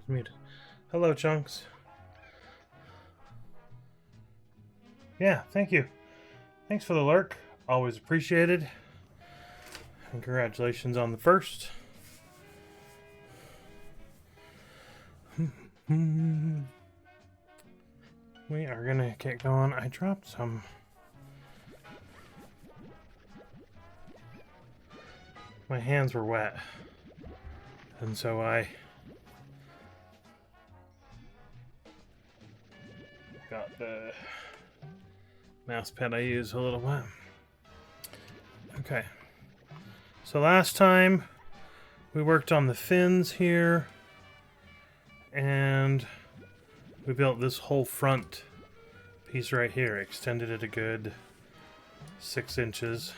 Muted. Hello, Chunks. Yeah, thank you. Thanks for the lurk. Always appreciated. And congratulations on the first. We are gonna get going. I dropped some. My hands were wet. And so I got the mouse pad I use a little wet. Okay. So last time we worked on the fins here and we built this whole front piece right here, extended it a good 6 inches.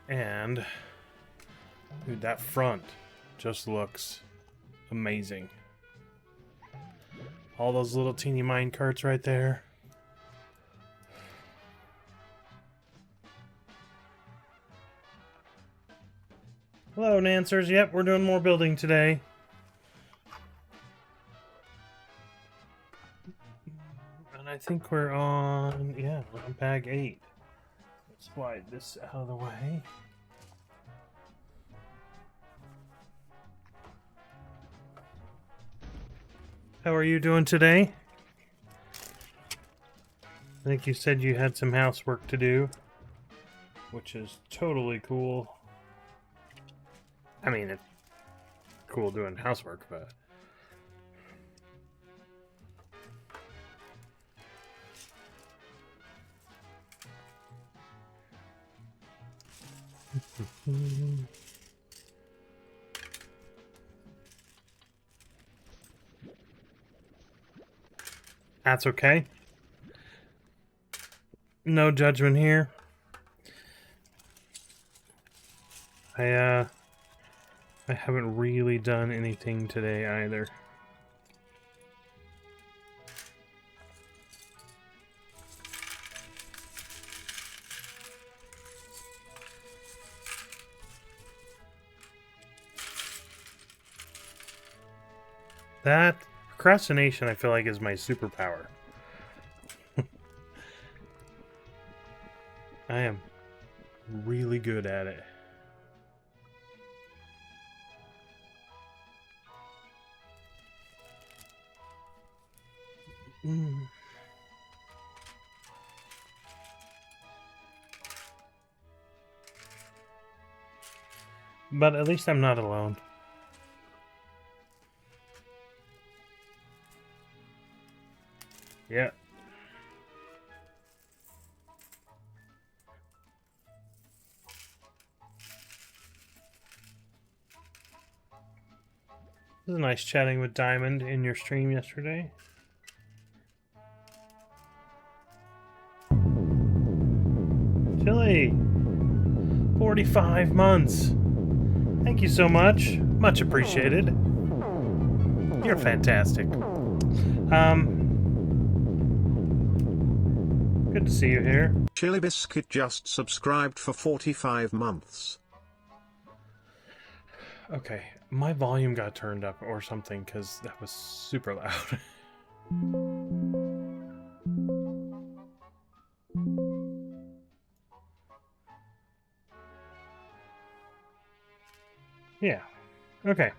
And dude, that front just looks amazing. All those little teeny mine carts right there. Hello, Nancers. Yep, we're doing more building today. And I think we're on bag 8. Let's slide this out of the way. How are you doing today? I think you said you had some housework to do, which is totally cool. I mean, it's cool doing housework, but... That's okay. No judgment here. I haven't really done anything today either. That procrastination, I feel like, is my superpower. I am really good at it. But at least I'm not alone. Yeah. It was nice chatting with Diamond in your stream yesterday. Chili! 45 months! Thank you so much. Much appreciated. You're fantastic. Good to see you here. Chili Biscuit just subscribed for 45 months. Okay, my volume got turned up or something because that was super loud. Yeah. Okay.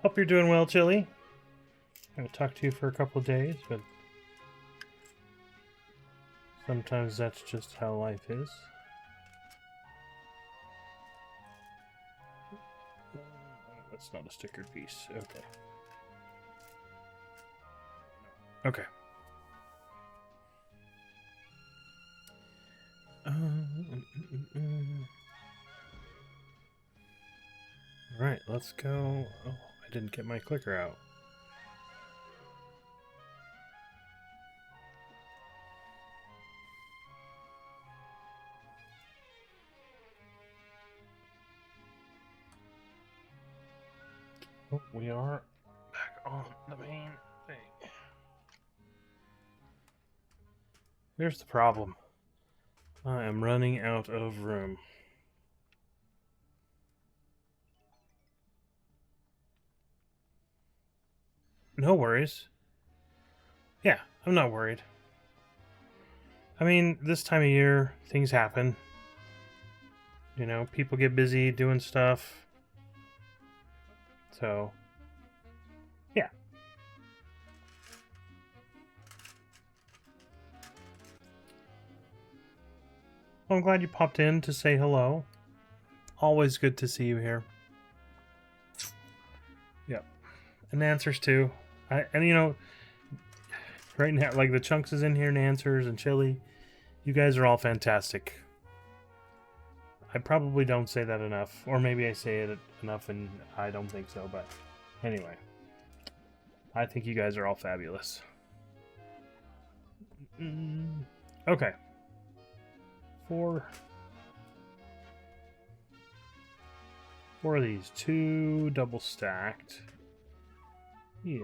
Hope you're doing well, Chili. I haven't talked to you for a couple of days, but sometimes that's just how life is. That's not a stickered piece. Okay. Okay. Alright, let's go. Oh, I didn't get my clicker out. Oh, we are back on the main thing. Here's the problem. I am running out of room. No worries. Yeah, I'm not worried. I mean, this time of year, things happen. You know, people get busy doing stuff. So, yeah. Well, I'm glad you popped in to say hello. Always good to see you here. Yep. And Answers too. And you know, right now, like the Chunks is in here, and Answers and Chili. You guys are all fantastic. I probably don't say that enough. Or maybe I say it enough and I don't think so, but anyway. I think you guys are all fabulous. Okay. 4 of these. 2 double stacked. Yeah.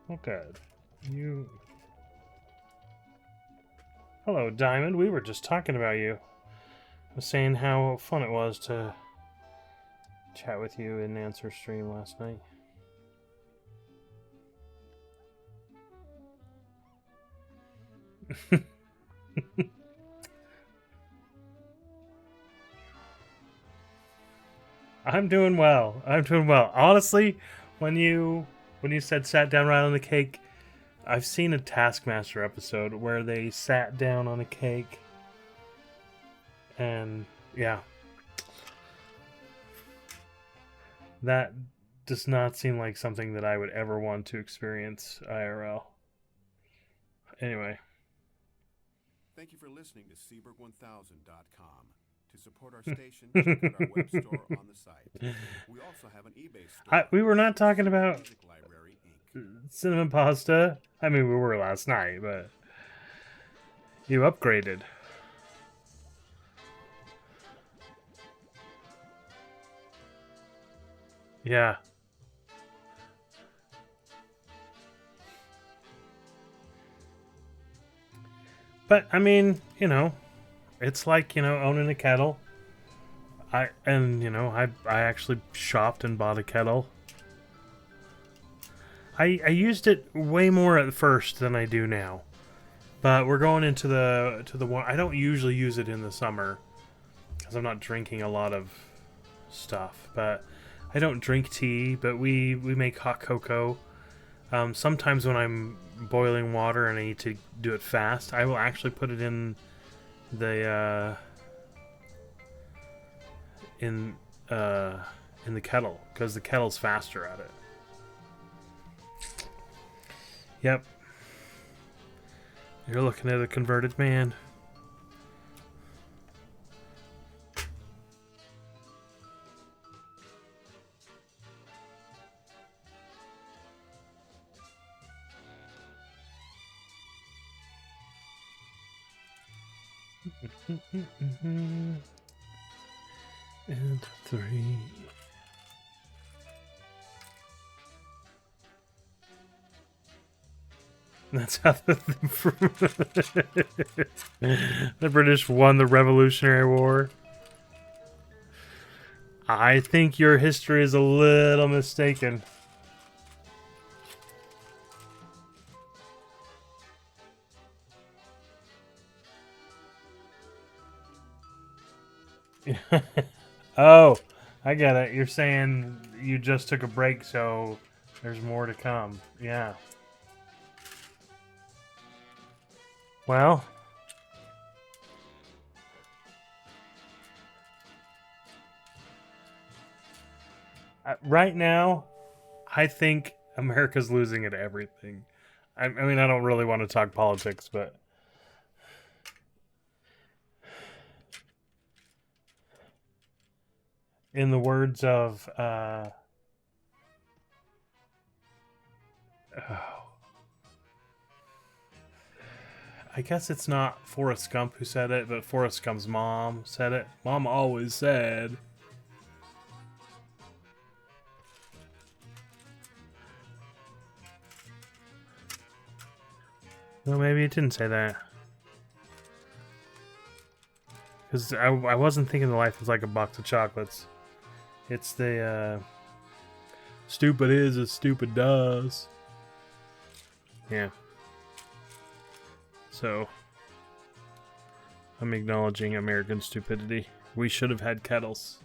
Okay. You. Hello, Diamond. We were just talking about you. I was saying how fun it was to chat with you in Answer Stream last night. I'm doing well. I'm doing well. Honestly, when you said sat down right on the cake, I've seen a Taskmaster episode where they sat down on a cake, and yeah, that does not seem like something that I would ever want to experience IRL. Anyway. Thank you for listening to Seaberg1000.com. To support our station, check out our web store on the site. We also have an eBay store. We were not talking about Music Library, Inc. cinnamon pasta. I mean, we were last night, but you upgraded. Yeah. But I mean, you know, it's like, you know, owning a kettle. I actually shopped and bought a kettle. I used it way more at first than I do now. But we're going into the one. I don't usually use it in the summer because I'm not drinking a lot of stuff. But I don't drink tea, but we make hot cocoa. Sometimes when I'm boiling water and I need to do it fast, I will actually put it in the in the kettle because the kettle's faster at it. Yep. You're looking at a converted man. And 3. That's how the British won the Revolutionary War. I think your history is a little mistaken. Oh, I get it. You're saying you just took a break, so there's more to come. Yeah. Well, right now, I think America's losing at everything. I mean, I don't really want to talk politics, but in the words of I guess it's not Forrest Gump who said it, but Forrest Gump's mom said it. Mom always said. Well, maybe it didn't say that. Because I wasn't thinking the life was like a box of chocolates. It's the stupid is as stupid does. Yeah. So I'm acknowledging American stupidity. We should have had kettles.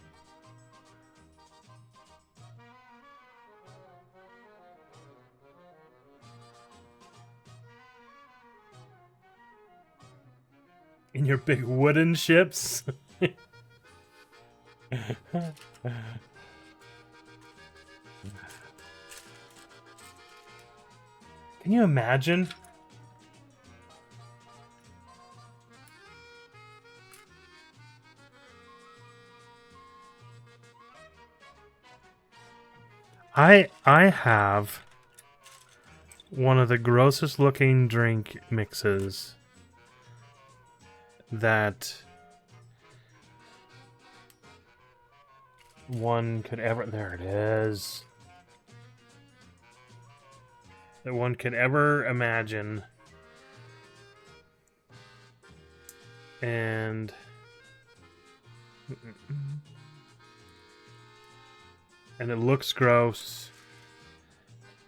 In your big wooden ships? Can you imagine? I have one of the grossest looking drink mixes that one could ever... There it is. That one could ever imagine. And... And it looks gross.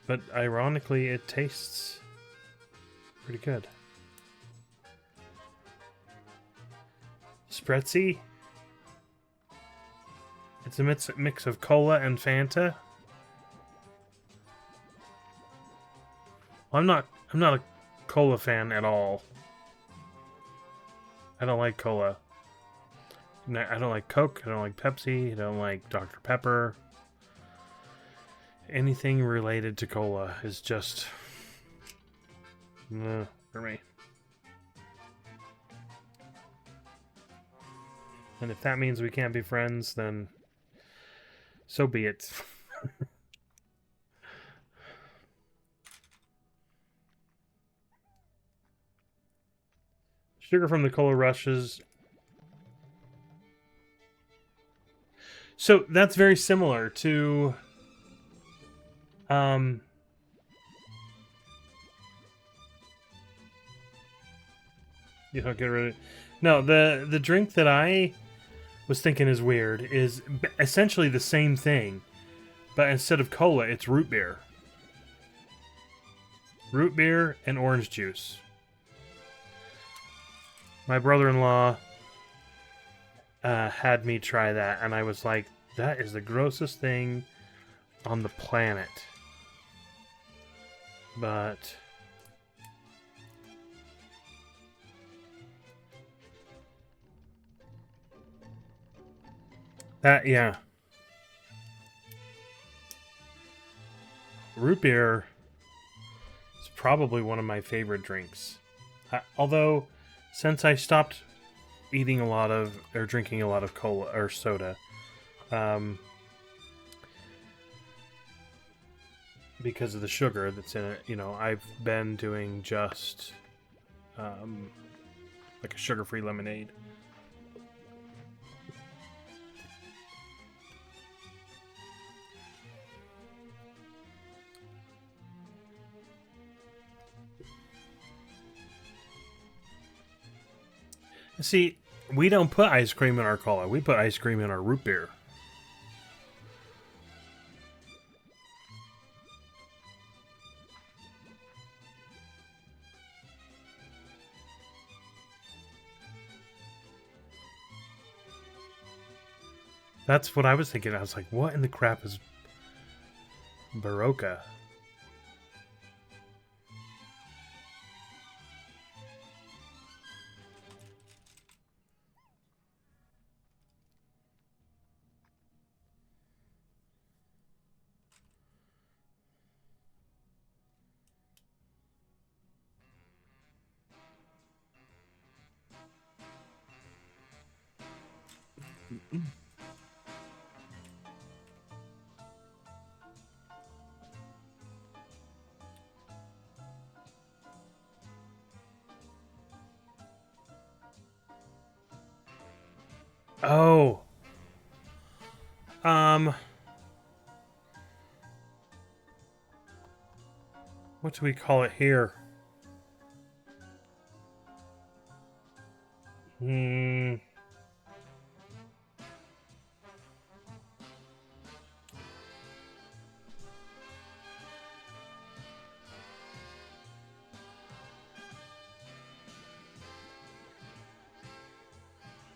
But ironically, it tastes pretty good. Spretzy. It's a mix of cola and Fanta. I'm not a cola fan at all. I don't like cola. I don't like Coke. I don't like Pepsi. I don't like Dr. Pepper. Anything related to cola is just for me. And if that means we can't be friends, then so be it. Sugar from the cola rushes. So that's very similar to you don't get rid of it. No, the drink that I was thinking is weird is essentially the same thing, but instead of cola, it's root beer. Root beer and orange juice. My brother-in-law had me try that, and I was like, that is the grossest thing on the planet. But that, yeah. Root beer is probably one of my favorite drinks. Although, since I stopped eating a lot of, or drinking a lot of cola or soda, because of the sugar that's in it, you know, I've been doing just like a sugar-free lemonade. See, we don't put ice cream in our cola. We put ice cream in our root beer. That's what I was thinking. I was like, what in the crap is Barocca? Oh. What do we call it here?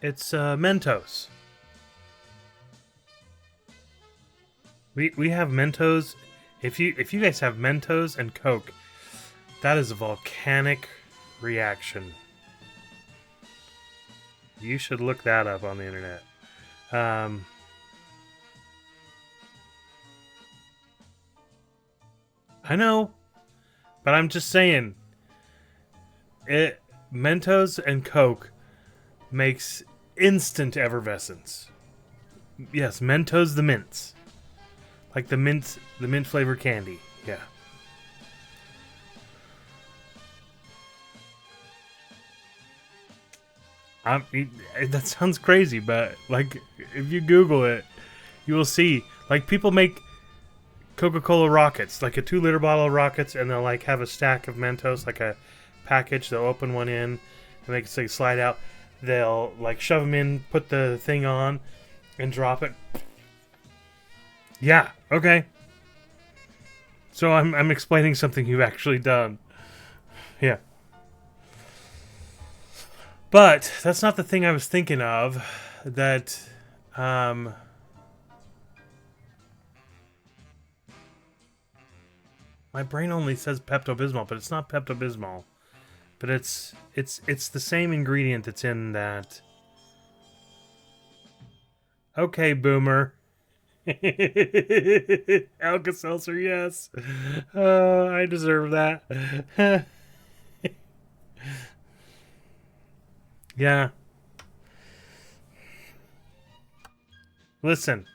It's Mentos. We have Mentos. If you guys have Mentos and Coke, that is a volcanic reaction. You should look that up on the internet. I know, but I'm just saying, Mentos and Coke makes instant effervescence. Yes, Mentos the mints, like the mint flavored candy. Yeah. That sounds crazy, but like if you Google it, you will see like people make Coca-Cola rockets, like a 2-liter bottle of rockets, and they'll like have a stack of Mentos, like a package. They'll open one in and make it so you slide out. They'll like shove them in, put the thing on, and drop it. Yeah. Okay. So I'm explaining something you've actually done. Yeah. But that's not the thing I was thinking of. That, my brain only says Pepto-Bismol, but it's not Pepto-Bismol. But it's the same ingredient that's in that. Okay, boomer. Alka-Seltzer, yes. I deserve that. Yeah. Listen,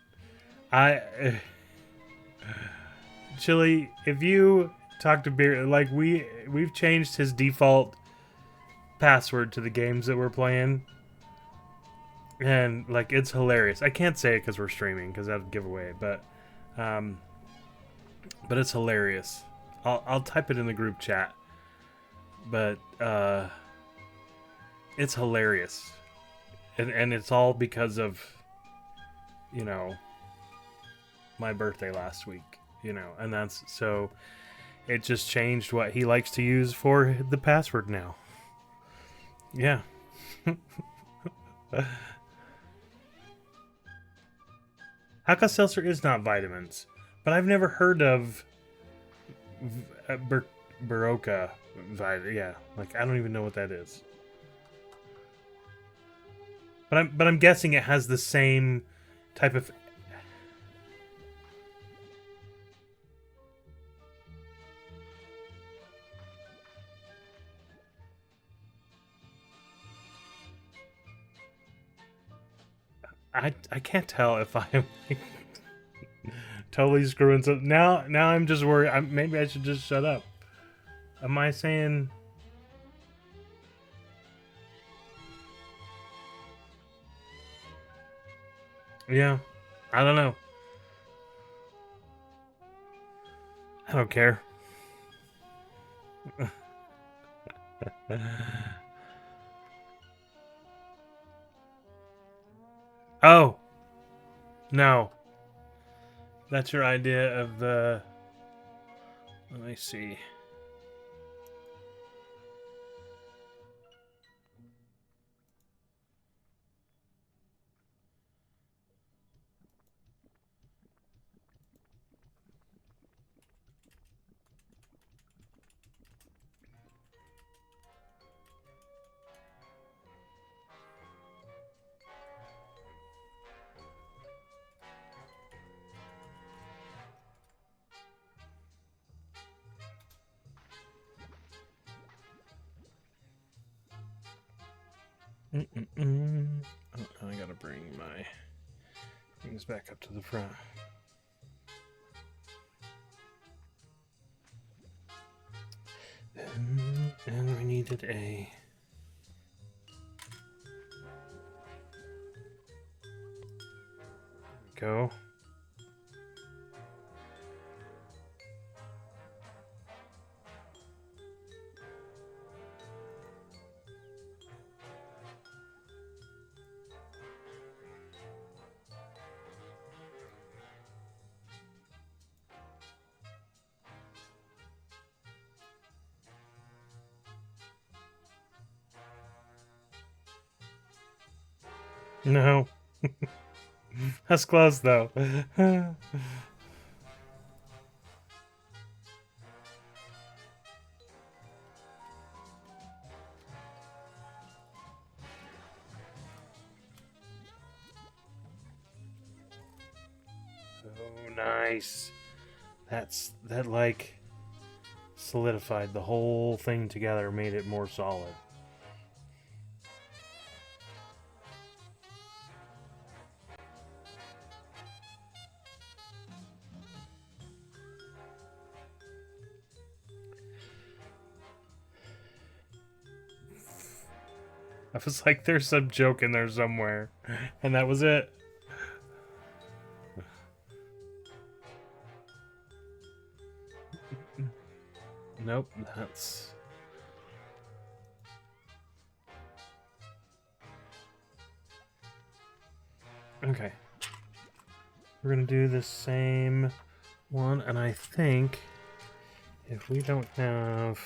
Chili, if you talk to Beer, like we've changed his default password to the games that we're playing, and like it's hilarious. I can't say it because we're streaming because that'd give away, but it's hilarious. I'll type it in the group chat, but it's hilarious, and it's all because of, you know, my birthday last week, you know, and that's so it just changed what he likes to use for the password now. Yeah. Alka-Seltzer is not vitamins, but I've never heard of Baroka. Yeah, like I don't even know what that is. But I'm guessing it has the same type of. I can't tell if I'm totally screwing something. Now I'm just worried. Maybe I should just shut up. Am I saying? Yeah, I don't know. I don't care. Oh, no. That's your idea of the... Let me see. Oh, I gotta bring my things back up to the front. And we needed a... Go. No. That's close, though. Oh, nice. That like solidified the whole thing together, made it more solid. I was like, there's some joke in there somewhere. And that was it. Nope, that's... Okay. We're gonna do the same one, and I think if we don't have...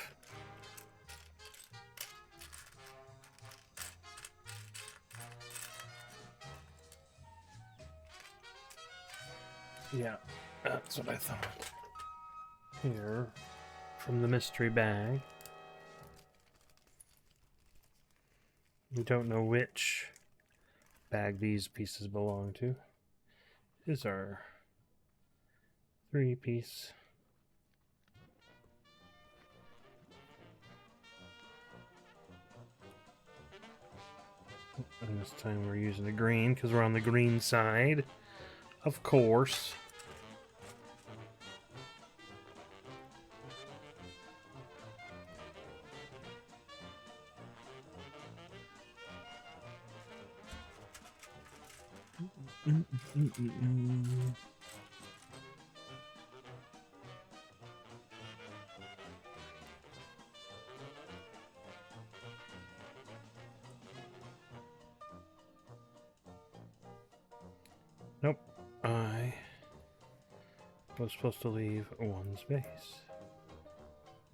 Yeah, that's what I thought. Here, from the mystery bag. We don't know which bag these pieces belong to. Is our 3-piece. And this time we're using the green because we're on the green side, of course. Nope, I was supposed to leave one space.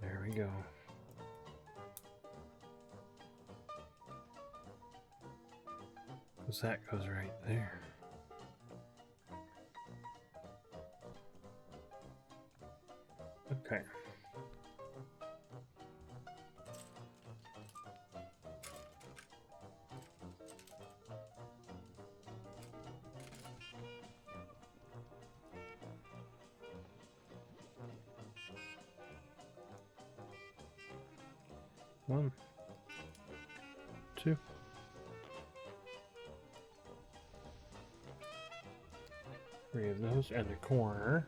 There we go. Because that goes right there. Okay. One, two. 3 of those and a corner.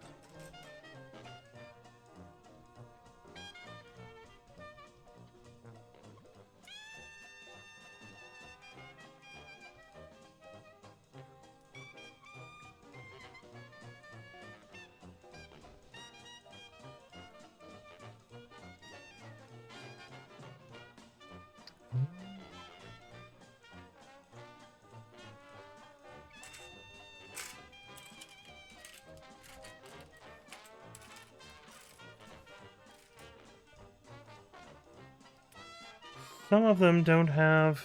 Some of them don't have...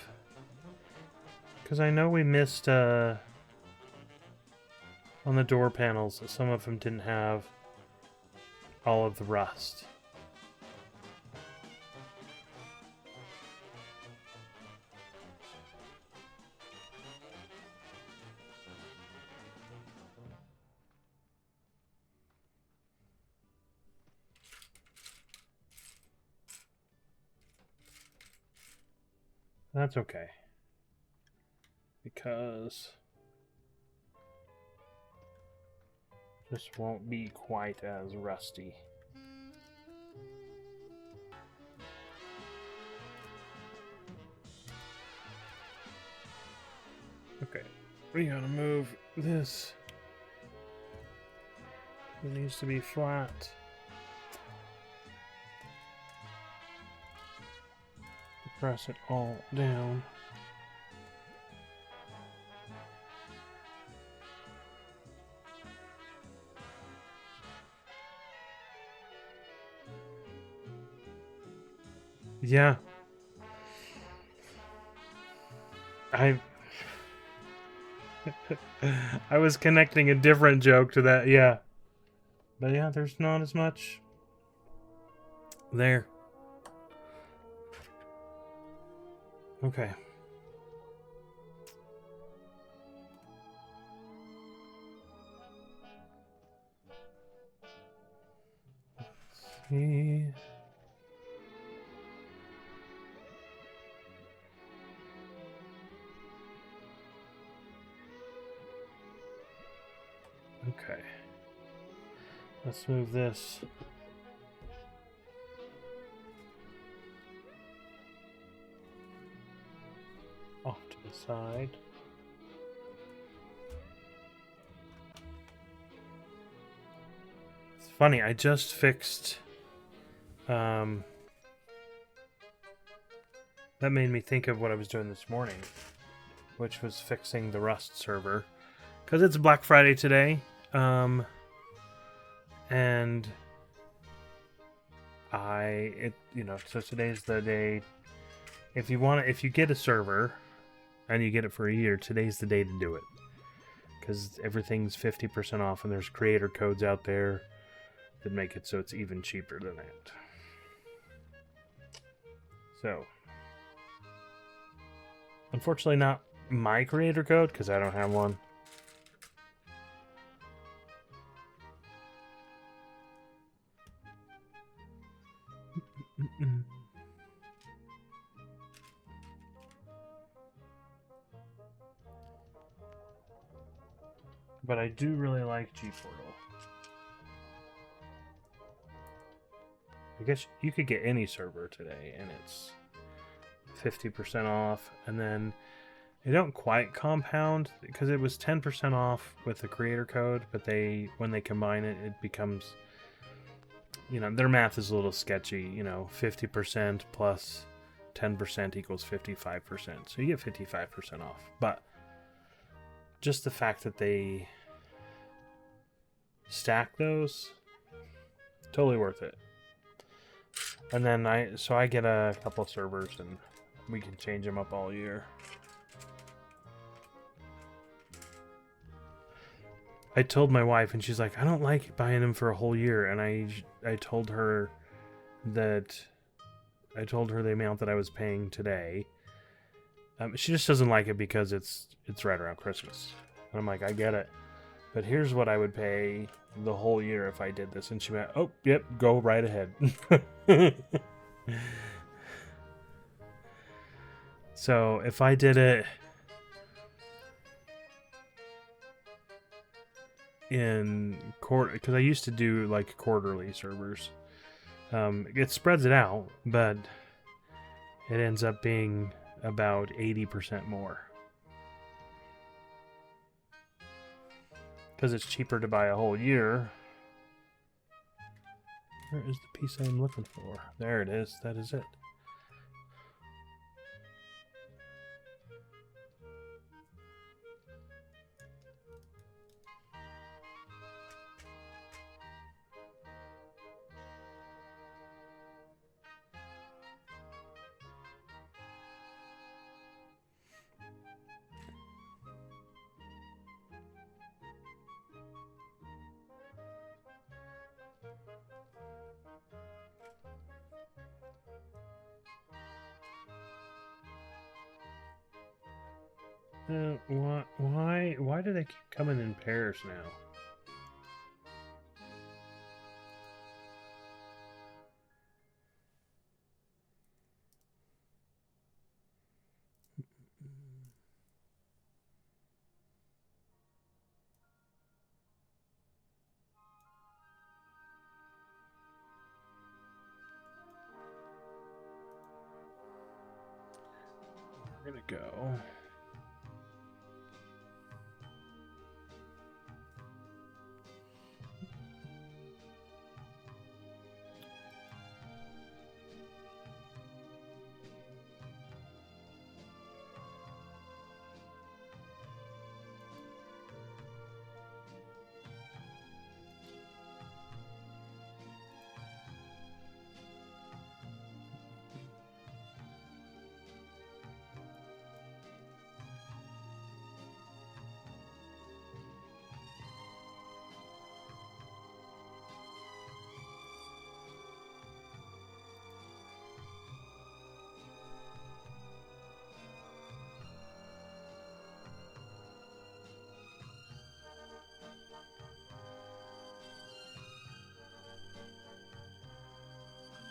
Because I know we missed, on the door panels, some of them didn't have all of the rust. That's okay. Because this won't be quite as rusty. Okay, we gotta move this. It needs to be flat. Press it all down. Yeah. I was connecting a different joke to that, yeah. But yeah, there's not as much there. Okay. Let's see. Okay. Let's move this. Off to the side. It's funny, I just fixed that made me think of what I was doing this morning, which was fixing the Rust server. Because it's Black Friday today. And so today's the day. If you get a server and you get it for a year, today's the day to do it. Because everything's 50% off, and there's creator codes out there that make it so it's even cheaper than that. So, unfortunately, not my creator code because I don't have one. But I do really like G-Portal. I guess you could get any server today, and it's 50% off. And then they don't quite compound, because it was 10% off with the creator code, but when they combine it, it becomes, their math is a little sketchy. 50% plus 10% equals 55%. So you get 55% off. But just the fact that they stack those, totally worth it. And then I get a couple servers and we can change them up all year. I told my wife and she's like, I don't like buying them for a whole year. And I told her the amount that I was paying today. She just doesn't like it because it's right around Christmas. And I'm like, I get it. But here's what I would pay the whole year if I did this. And she went, oh, yep, go right ahead. So if I did it in quarter, because I used to do like quarterly servers, it spreads it out, but it ends up being about 80% more. Because it's cheaper to buy a whole year. Where is the piece I'm looking for? There it is. That is it. Why do they keep coming in pairs now? We're gonna go.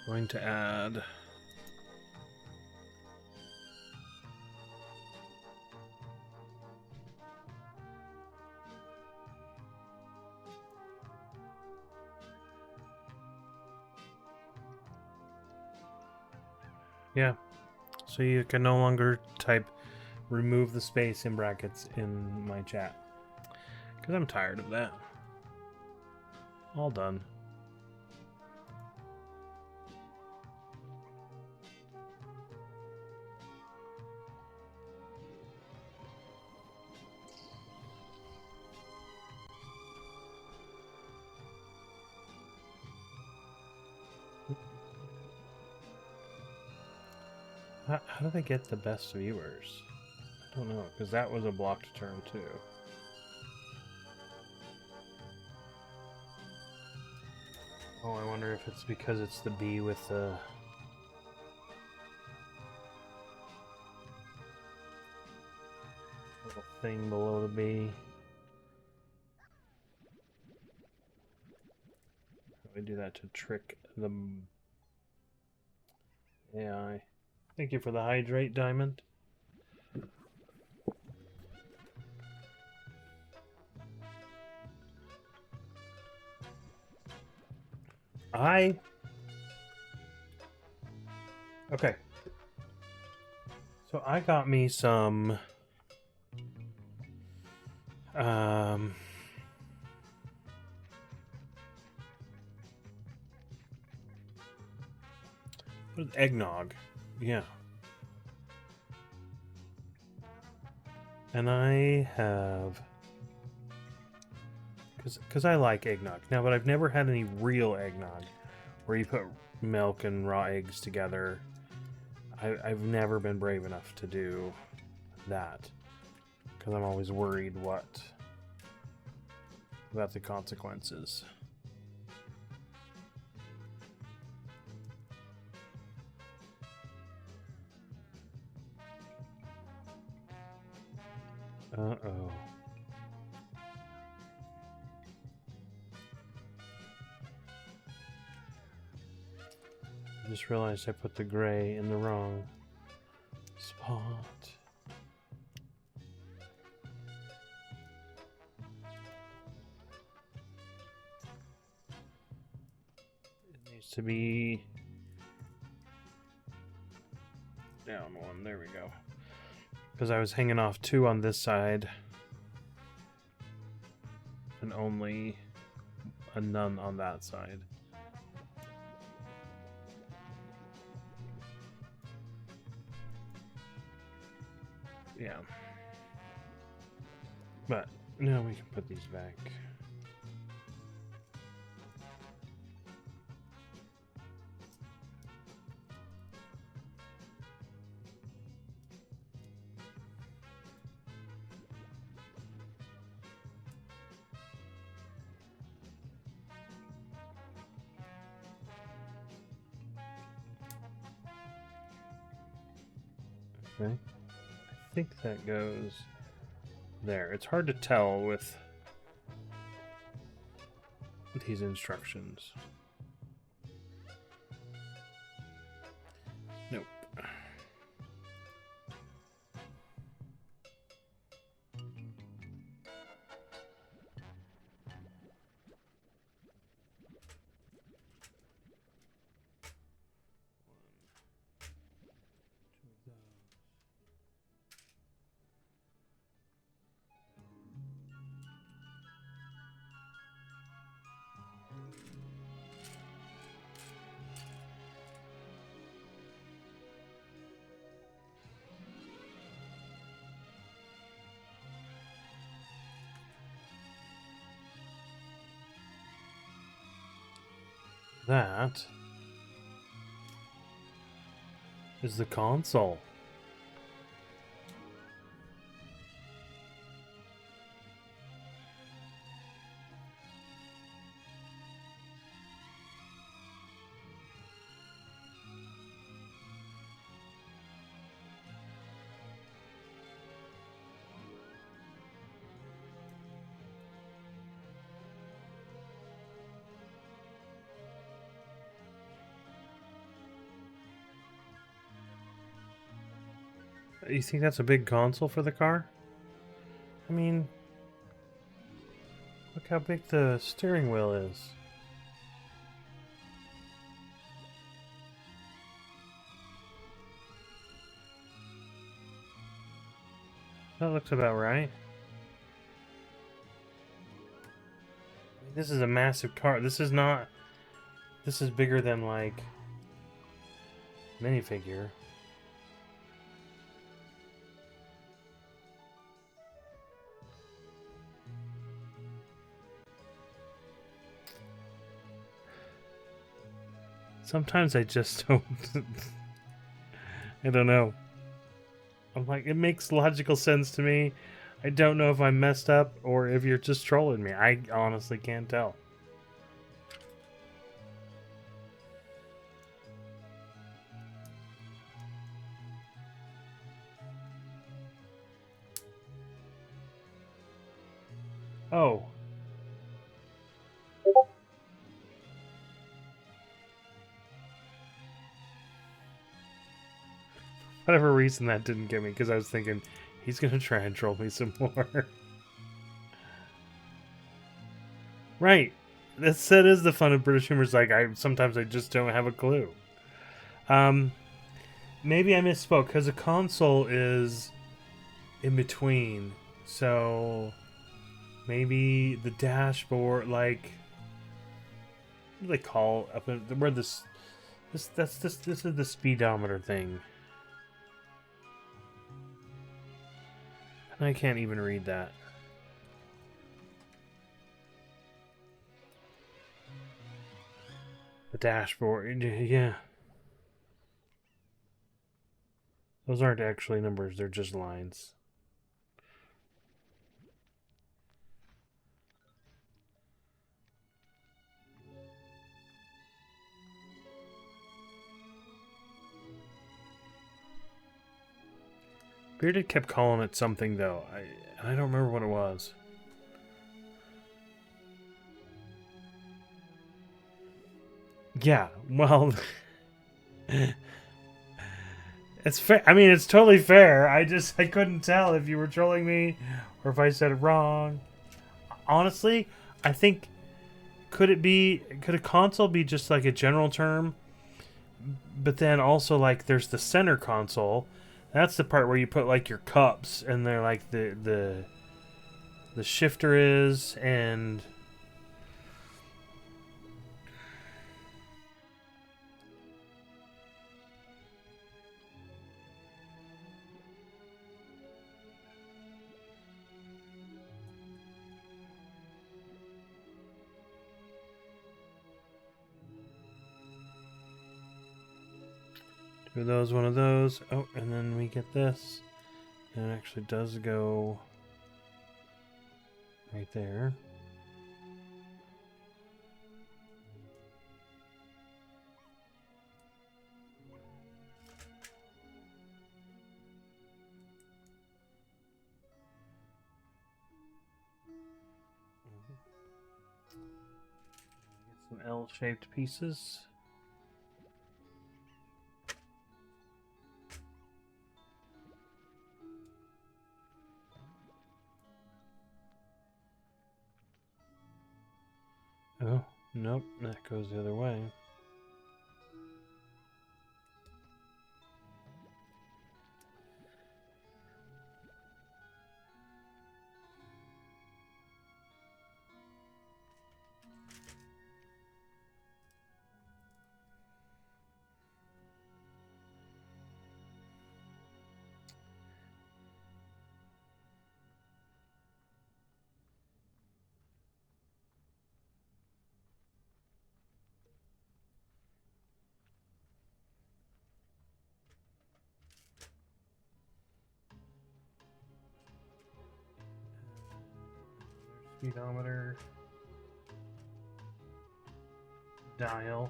Going to add yeah. So you can no longer type remove the space in brackets in my chat. Because I'm tired of that. All done. How do they get the best viewers? I don't know, because that was a blocked term too. Oh, I wonder if it's because it's the B with the... little thing below the B. We do that to trick the AI. Thank you for the hydrate, Diamond. Okay. So I got me some eggnog. Yeah. And I have, because I like eggnog now, but I've never had any real eggnog where you put milk and raw eggs together. I've never been brave enough to do that because I'm always worried about the consequences. Uh-oh. I just realized I put the gray in the wrong spot. It needs to be down one. There we go. Because I was hanging off 2 on this side and only a none on that side. Yeah. But now we can put these back. Okay. I think that goes there. It's hard to tell with these instructions. Nope. That is the console. You think that's a big console for the car? I mean, look how big the steering wheel is. That looks about right. This is a massive car. This is not... This is bigger than, like, minifigure. Sometimes I just don't... I don't know. I'm like, it makes logical sense to me. I don't know if I'm messed up or if you're just trolling me. I honestly can't tell. Oh. Whatever reason that didn't get me, because I was thinking, he's going to try and troll me some more. Right. That is the fun of British humor. Is like, sometimes I just don't have a clue. Maybe I misspoke, because a console is in between. So, maybe the dashboard, like... What do they call up in, where this is the speedometer thing. I can't even read that. The dashboard, yeah. Those aren't actually numbers, they're just lines. Bearded kept calling it something, though. I don't remember what it was. Yeah, well... It's fair. I mean, it's totally fair. I couldn't tell if you were trolling me or if I said it wrong. Honestly, I think... Could a console be just like a general term? But then also, like, there's the center console. That's the part where you put, like, your cups, and they're like the shifter is, and two of those, one of those. Oh, and then we get this. And it actually does go right there. Get some L-shaped pieces. Oh, nope, that goes the other way. Speedometer. Dial.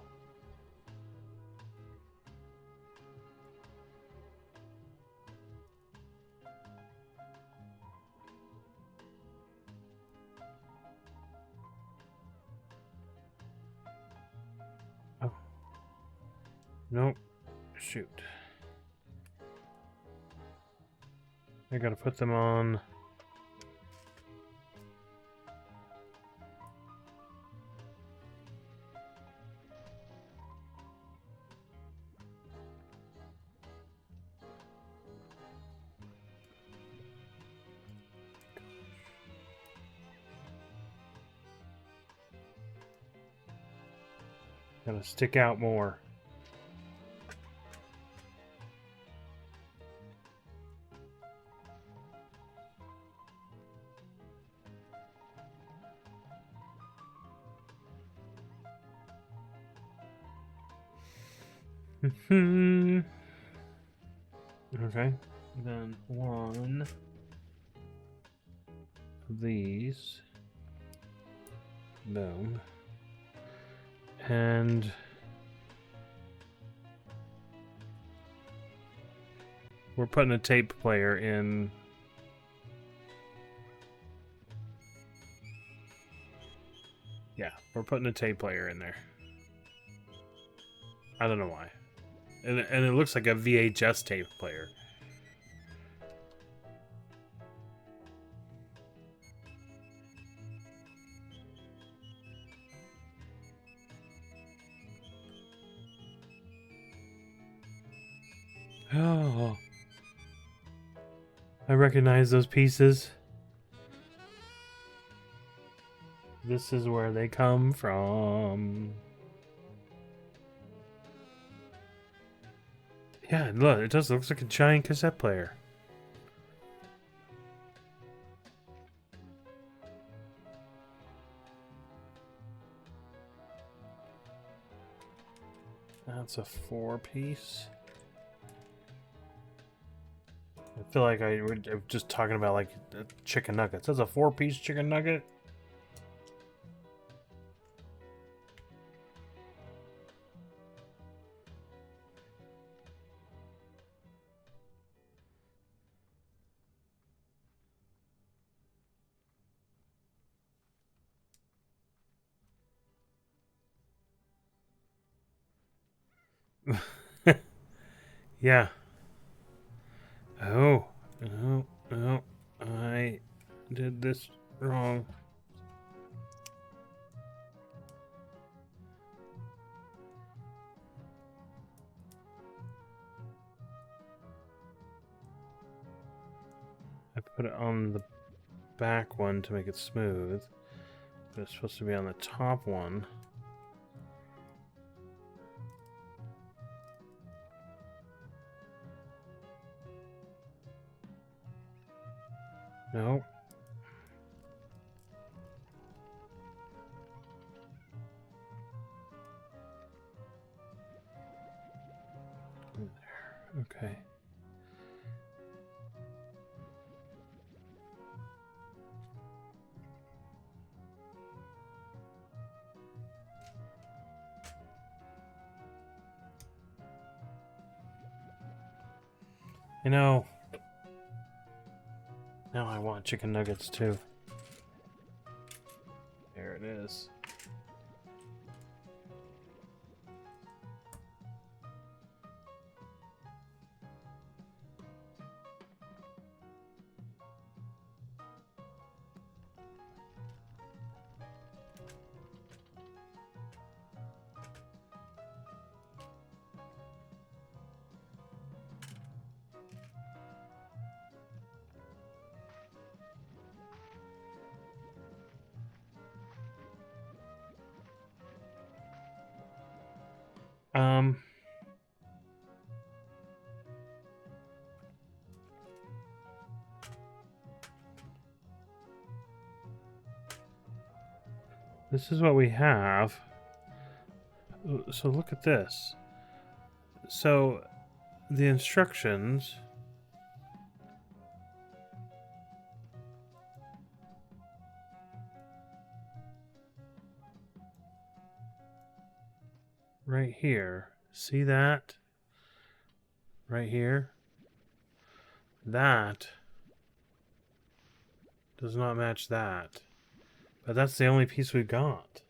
Oh. Nope. Shoot. I gotta put them on. Gotta stick out more. Okay, then one of these. Boom. And we're putting a tape player in. Yeah, we're putting a tape player in there. I don't know why. And it looks like a VHS tape player. Oh, I recognize those pieces. This is where they come from. Yeah, look, it does looks like a giant cassette player. That's a 4-piece. I feel like I'm just talking about like chicken nuggets. That's a 4-piece chicken nugget. Yeah. Oh, no, no, I did this wrong. I put it on the back one to make it smooth, but it's supposed to be on the top one. No. Okay. You know, now I want chicken nuggets too. There it is. Um, this is what we have. So look at this. So the instructions right here. See that? Right here. That does not match that. But that's the only piece we've got.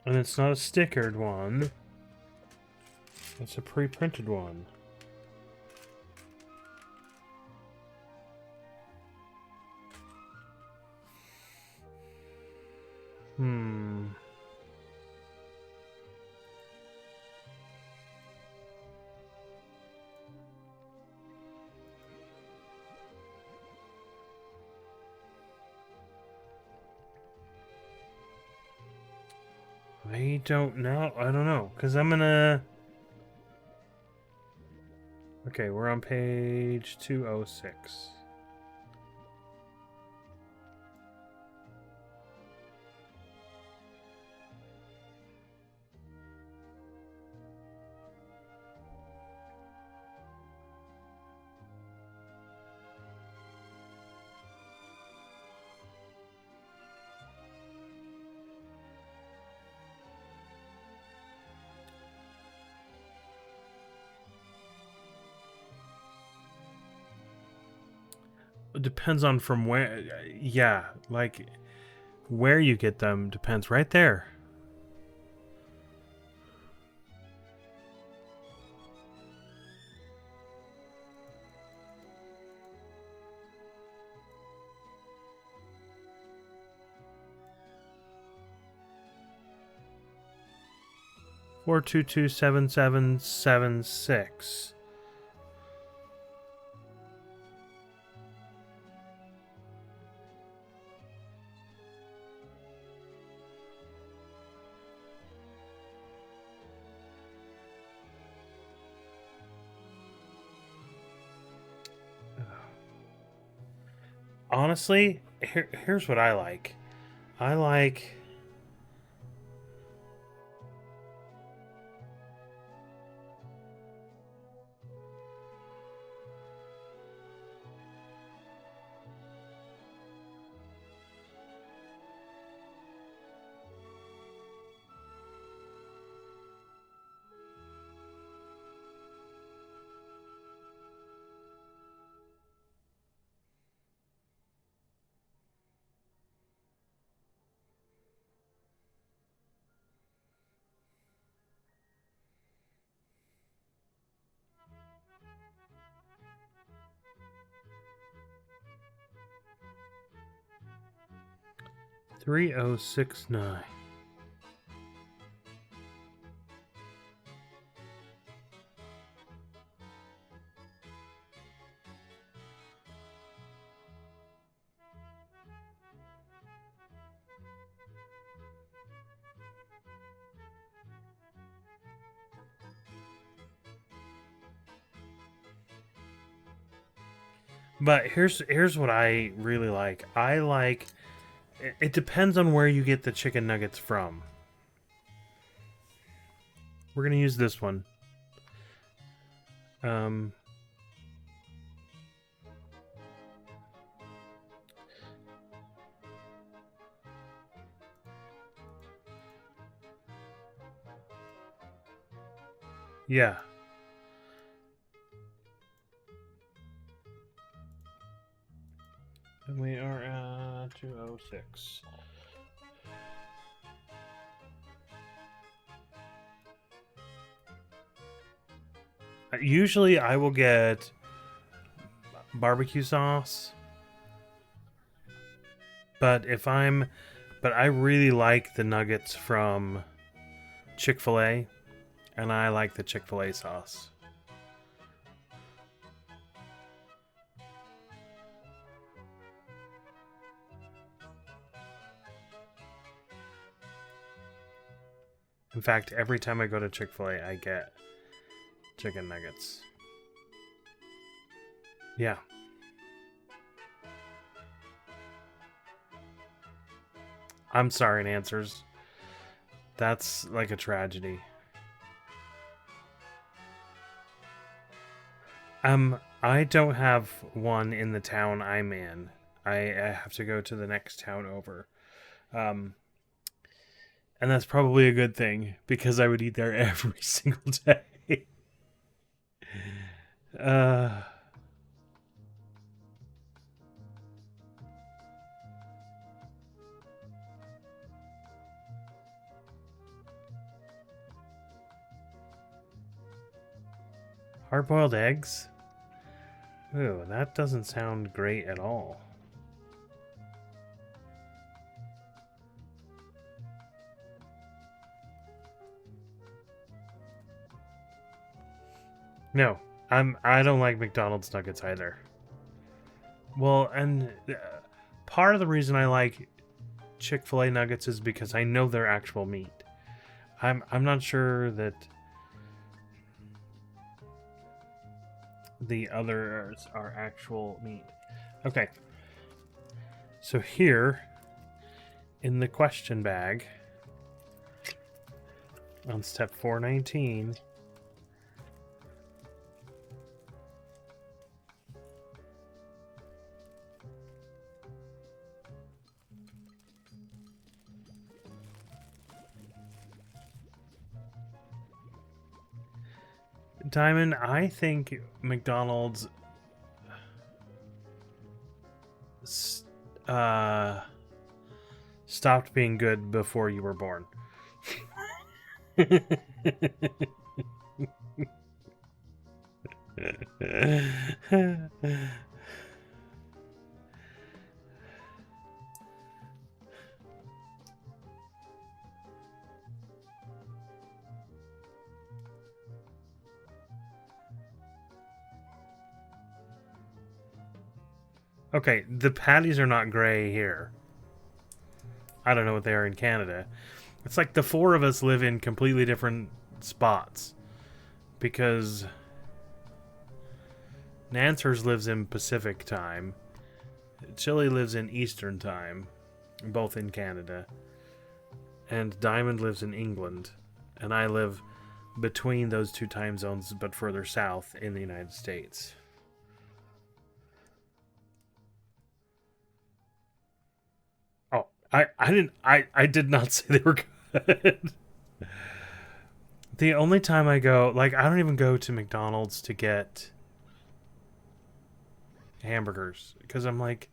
And it's not a stickered one. It's a pre-printed one. I don't know. I don't know. Because I'm gonna... Okay, we're on page 206. It depends on from where... Yeah, like... Where you get them depends right there. Four two two 7776. Honestly, here's what I like. I like... $3069. But here's what I really like. I like... It depends on where you get the chicken nuggets from. We're going to use this one. Yeah. And we are at 206. Usually I will get barbecue sauce. But I really like the nuggets from Chick-fil-A, and I like the Chick-fil-A sauce. In fact, every time I go to Chick-fil-A, I get chicken nuggets. Yeah. I'm sorry, Answers. That's like a tragedy. I don't have one in the town I'm in. I have to go to the next town over. And that's probably a good thing, because I would eat there every single day. Hard-boiled eggs? Ooh, that doesn't sound great at all. No, I don't like McDonald's nuggets either. Well, and part of the reason I like Chick-fil-A nuggets is because I know they're actual meat. I'm not sure that the others are actual meat. Okay. So here in the question bag on step 419, Diamond, I think McDonald's stopped being good before you were born. Okay, the patties are not gray here. I don't know what they are in Canada. It's like the four of us live in completely different spots. Because Nancers lives in Pacific time. Chili lives in Eastern time. Both in Canada. And Diamond lives in England. And I live between those two time zones, but further south in the United States. I did not say they were good. The only time I go, like, I don't even go to McDonald's to get hamburgers because I'm like,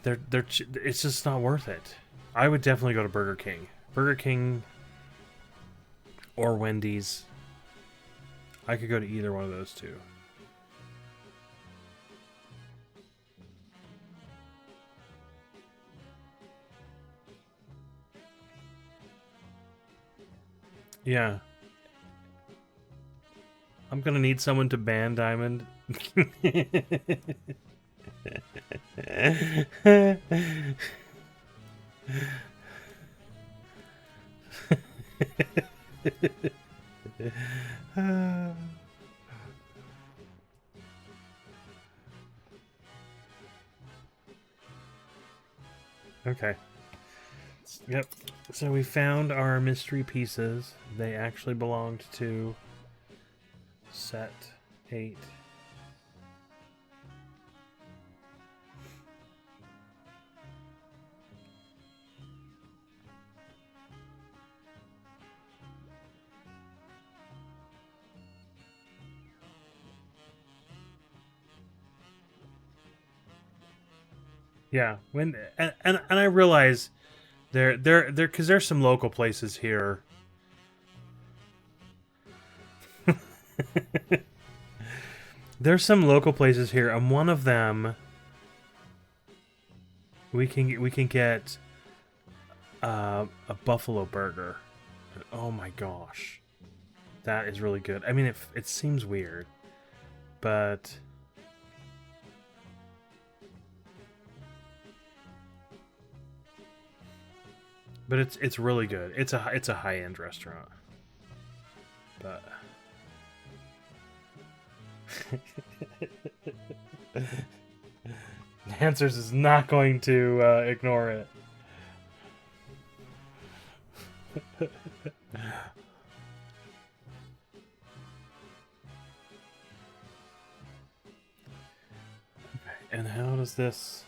it's just not worth it. I would definitely go to Burger King or Wendy's. I could go to either one of those two. Yeah. I'm gonna need someone to ban Diamond. Okay. Yep. So we found our mystery pieces. They actually belonged to set 8. Yeah, when and I realize there because there's some local places here. There's some local places here, and one of them we can get a buffalo burger. Oh my gosh, that is really good. I mean, it seems weird, but it's really good. It's a high-end restaurant. But Answers is not going to ignore it. Okay, and how does this...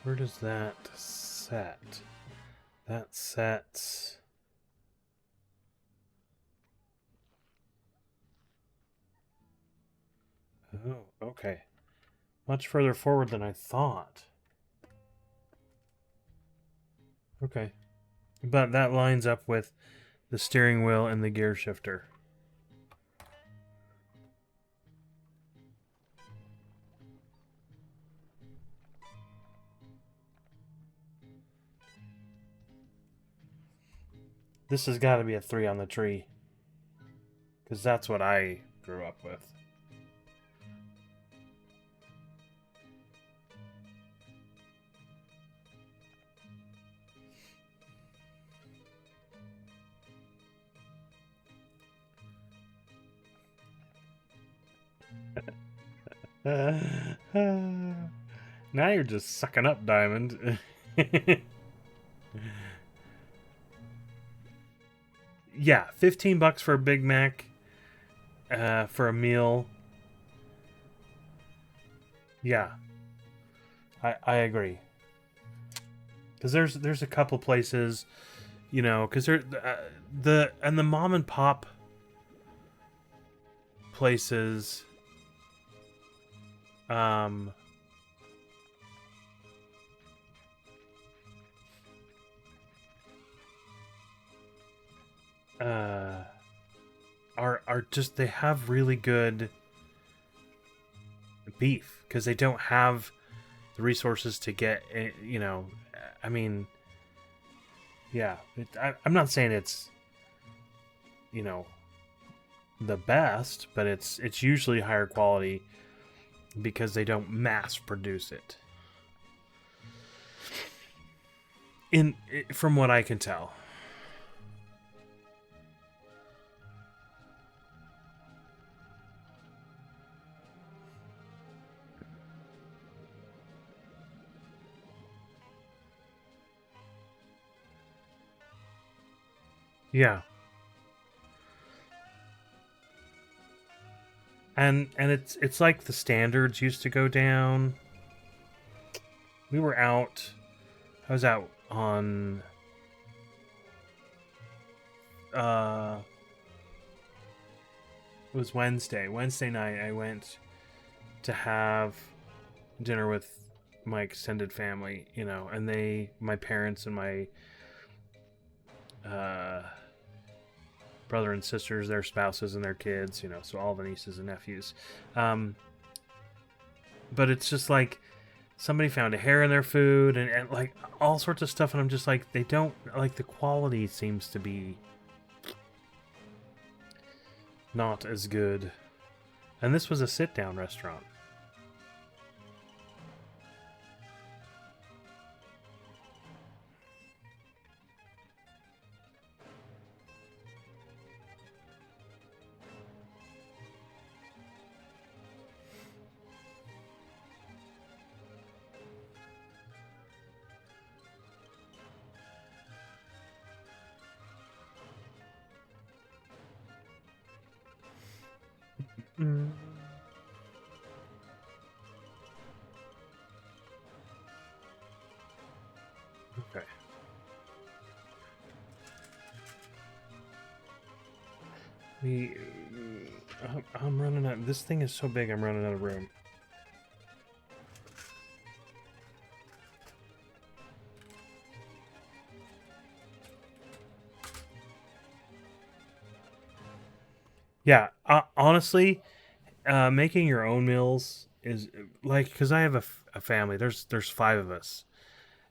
Where does that set? That sets... Oh, okay. Much further forward than I thought. Okay. But that lines up with the steering wheel and the gear shifter. This has got to be a 3 on the tree. Because that's what I grew up with. Now you're just sucking up, Diamond. Yeah, $15 for a Big Mac, for a meal. Yeah, I agree. Because there's a couple places, you know, because the mom and pop places, um, are just, they have really good beef because they don't have the resources to get, you know, I mean, yeah, I'm not saying it's, you know, the best, but it's usually higher quality because they don't mass produce it. From what I can tell. Yeah. And it's like the standards used to go down. We were out. I was out on it was Wednesday. Wednesday night I went to have dinner with my extended family, you know, and my parents and my brother and sisters, their spouses and their kids, you know, so all the nieces and nephews. But it's just like somebody found a hair in their food and like all sorts of stuff, and I'm just like, they don't, like, the quality seems to be not as good. And this was a sit-down restaurant. Mm. Okay. I'm running out. This thing is so big, I'm running out of room. Yeah, honestly, making your own meals is like, because I have a family. There's 5 of us,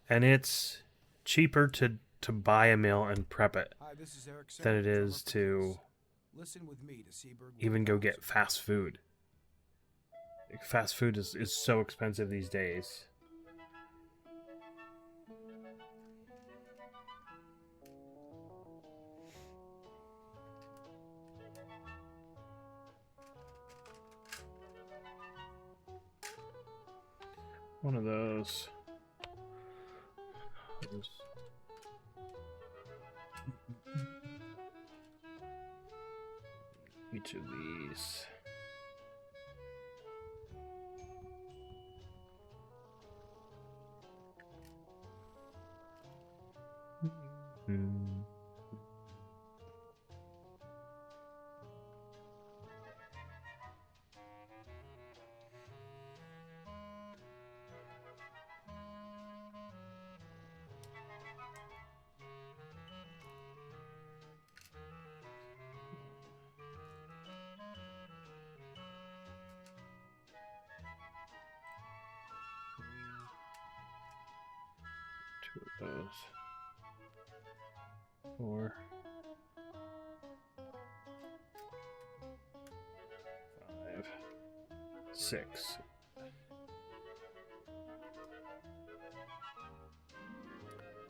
and it's cheaper to buy a meal and prep it Hi, this is Eric than it drummer is for to Kiss. Listen with me to Seaberg even go 1000. get fast food. Like, fast food is so expensive these days. One of those. Each of these. Mm. goes 4, 5, 6.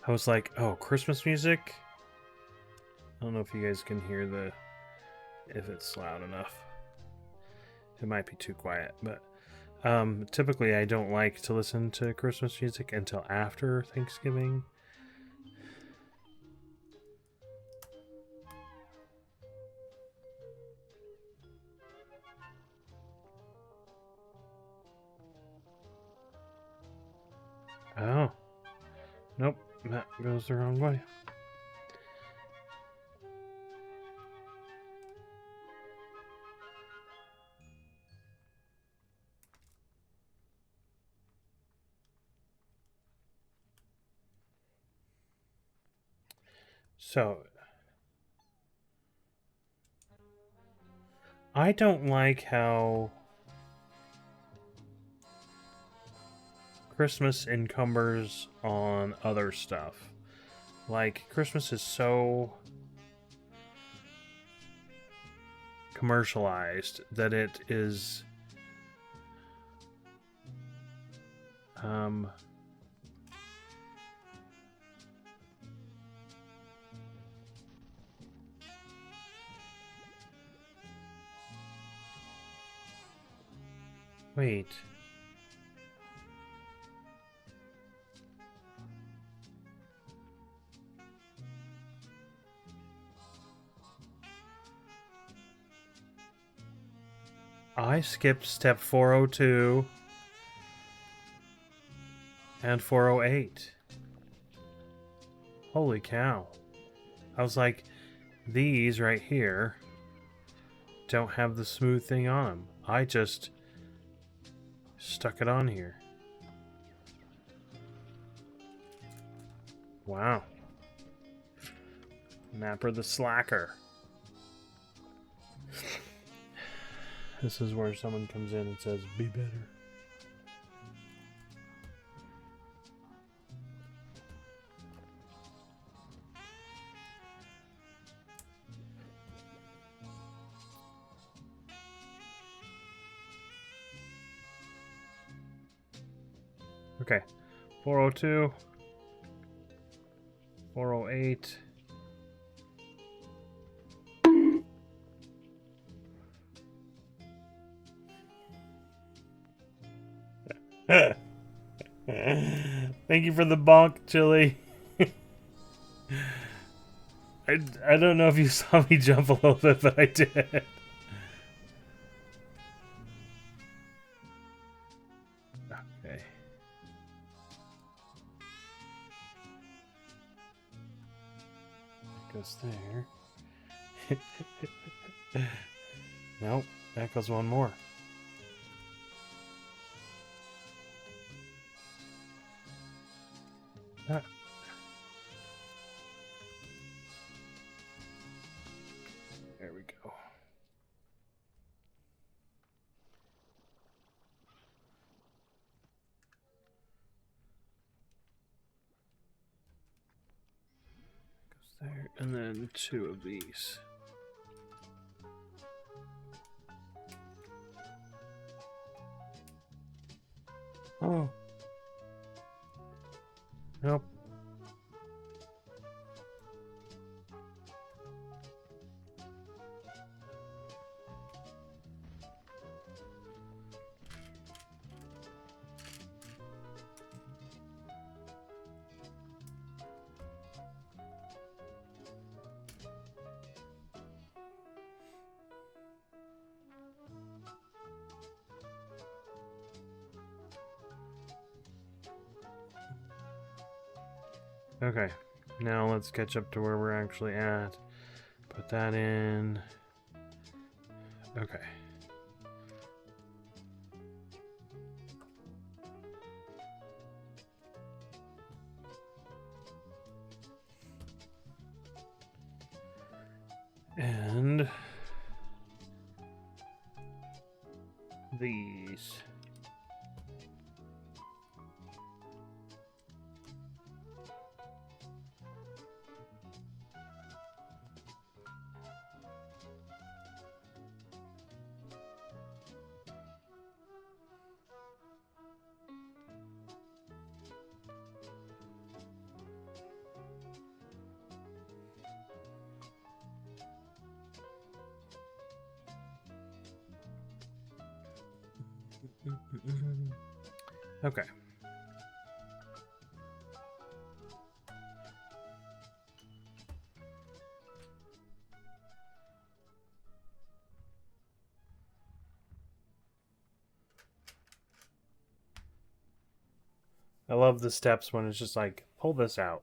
I was like, oh, Christmas music? I don't know if you guys can hear if it's loud enough. It might be too quiet, but typically I don't like to listen to Christmas music until after Thanksgiving. Oh. Nope, that goes the wrong way. So, I don't like how Christmas encumbers on other stuff. Like, Christmas is so commercialized that it is wait. I skipped step 402 and 408. Holy cow. I was like, these right here don't have the smooth thing on them. I just stuck it on here. Wow. Napper the slacker. This is where someone comes in and says, be better. Okay. 402. 408. Thank you for the bonk, Chili. I don't know if you saw me jump a little bit, but I did. Okay. That goes there. Nope, that goes one more. Ah. There we go. Goes there, and then 2 of these. Oh. Nope. Okay, now let's catch up to where we're actually at. Put that in. Okay. And these. Okay. I love the steps when it's just like, pull this out.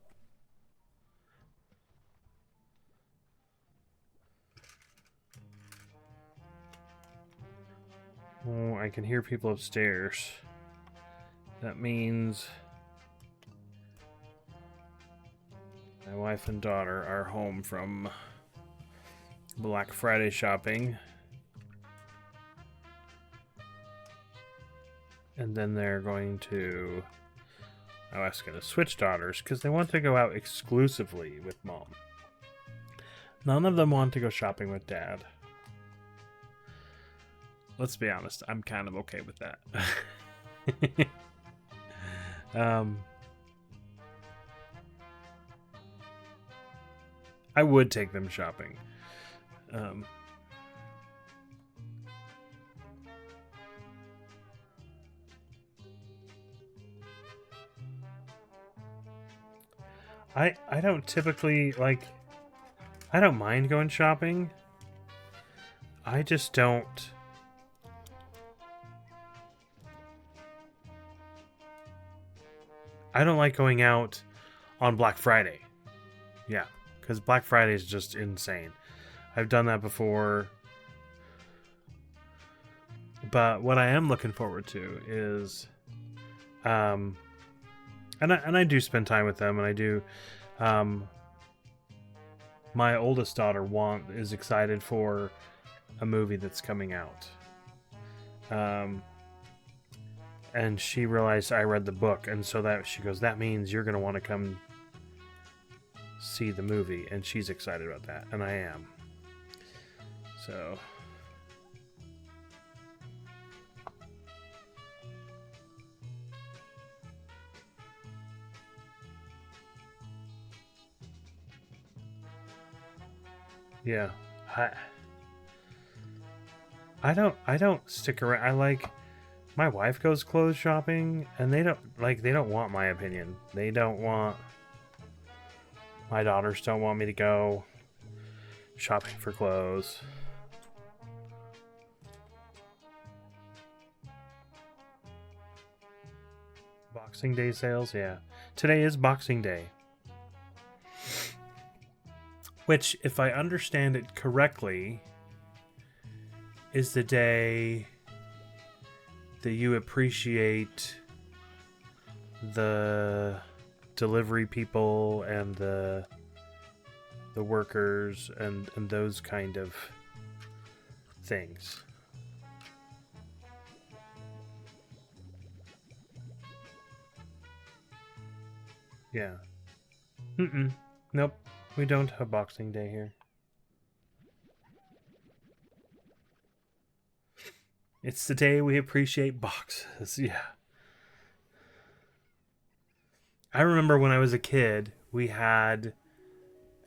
Oh, I can hear people upstairs. That means my wife and daughter are home from Black Friday shopping. And then they're going to... I was going to switch daughters because they want to go out exclusively with mom. None of them want to go shopping with dad. Let's be honest, I'm kind of okay with that. I would take them shopping. I don't typically, like, I don't mind going shopping. I just don't... I don't like going out on Black Friday. Yeah, because Black Friday is just insane. I've done that before. But what I am looking forward to is... and I do spend time with them, and I do... my oldest daughter is excited for a movie that's coming out. And she realized I read the book, and so that she goes, that means you're going to want to come see the movie, and she's excited about that, and I am. So... yeah, I don't stick around. I like, my wife goes clothes shopping, and they don't want my opinion. They don't want, my daughters don't want me to go shopping for clothes. Boxing Day sales, yeah. Today is Boxing Day. Which, if I understand it correctly, is the day that you appreciate the delivery people and the workers and those kind of things. Yeah. Nope. We don't have Boxing Day here. It's the day we appreciate boxes, yeah. I remember when I was a kid, we had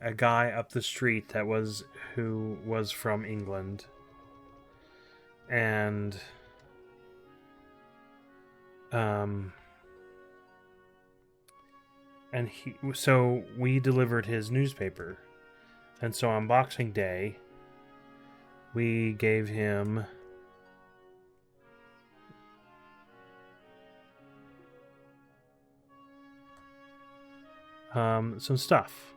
a guy up the street who was from England. And so we delivered his newspaper. And so on Boxing Day, we gave him some stuff.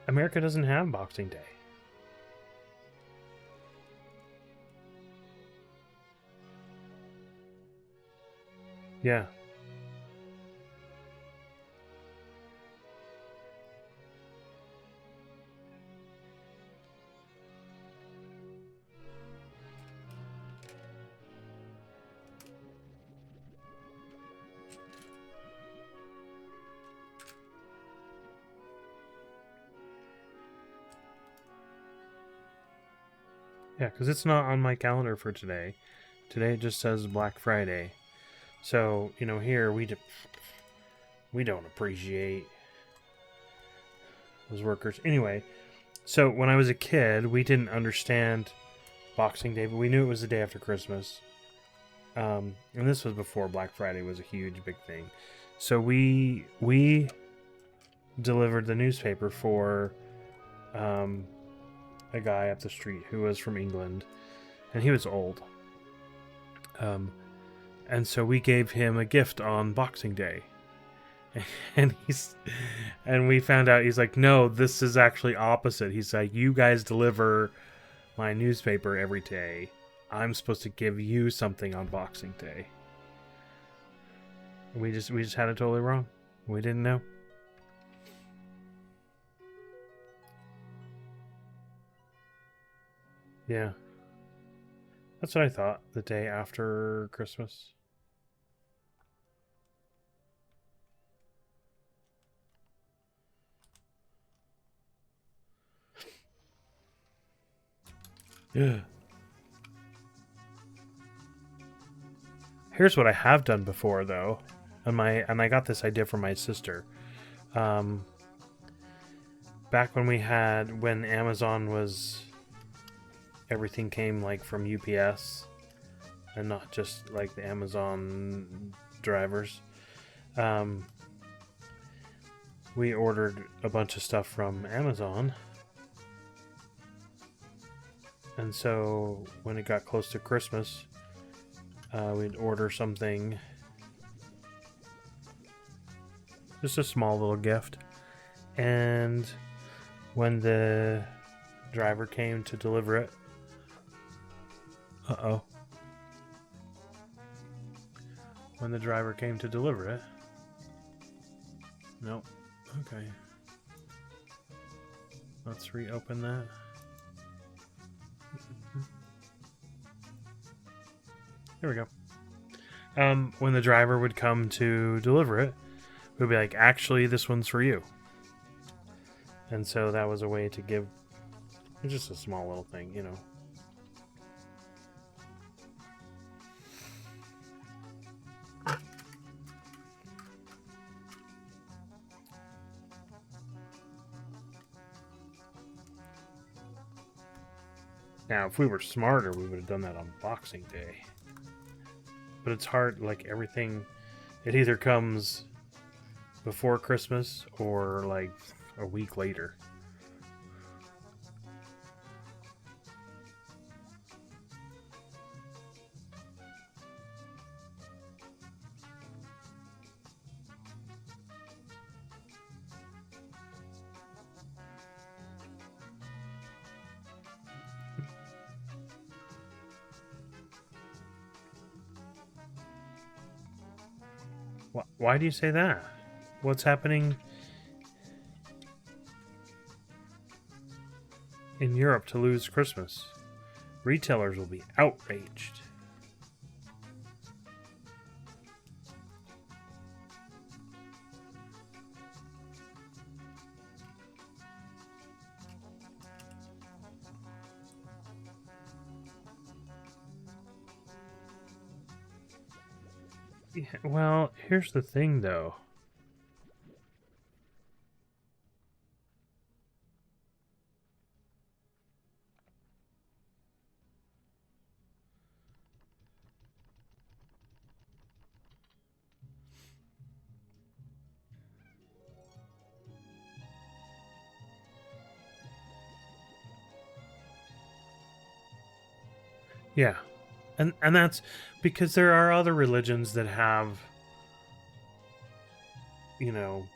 America doesn't have Boxing Day. Yeah. Yeah, because it's not on my calendar for today. Today it just says Black Friday. So, here We don't appreciate those workers. Anyway, so when I was a kid, we didn't understand Boxing Day, but we knew it was the day after Christmas. And this was before Black Friday was a huge, big thing. So we delivered the newspaper for a guy up the street who was from England, and he was old. And so we gave him a gift on Boxing Day. And we found out, he's like, no, this is actually opposite. He's like, you guys deliver my newspaper every day. I'm supposed to give you something on Boxing Day. We just had it totally wrong. We didn't know. Yeah. That's what I thought, the day after Christmas. Yeah. Here's what I have done before, though, and I got this idea from my sister. Back when Amazon was, everything came like from UPS, and not just like the Amazon drivers. We ordered a bunch of stuff from Amazon. And so when it got close to Christmas, we'd order something, just a small little gift. And when the driver came to deliver it, when the driver came to deliver it, nope. Okay. Let's reopen that. There we go. When the driver would come to deliver it, we'd be like, actually, this one's for you. And so that was a way to give, just a small little thing, you know. Now, if we were smarter, we would have done that on Boxing Day. But it's hard, like everything, it either comes before Christmas or like a week later. Why do you say that? What's happening in Europe to lose Christmas? Retailers will be outraged. Yeah, well, here's the thing, though. Yeah. And that's because there are other religions that have, you know,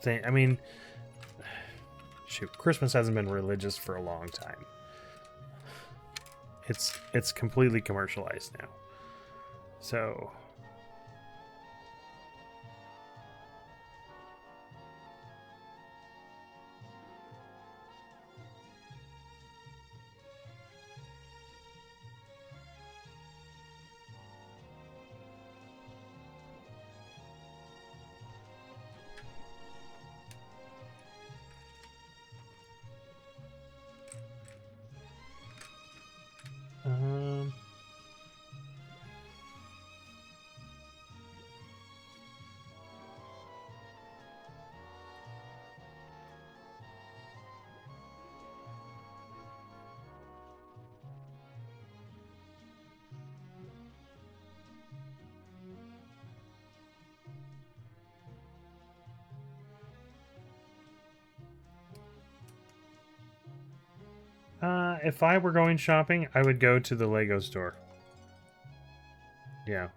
I mean, shoot, Christmas hasn't been religious for a long time. It's completely commercialized now. So if I were going shopping, I would go to the Lego store. Yeah.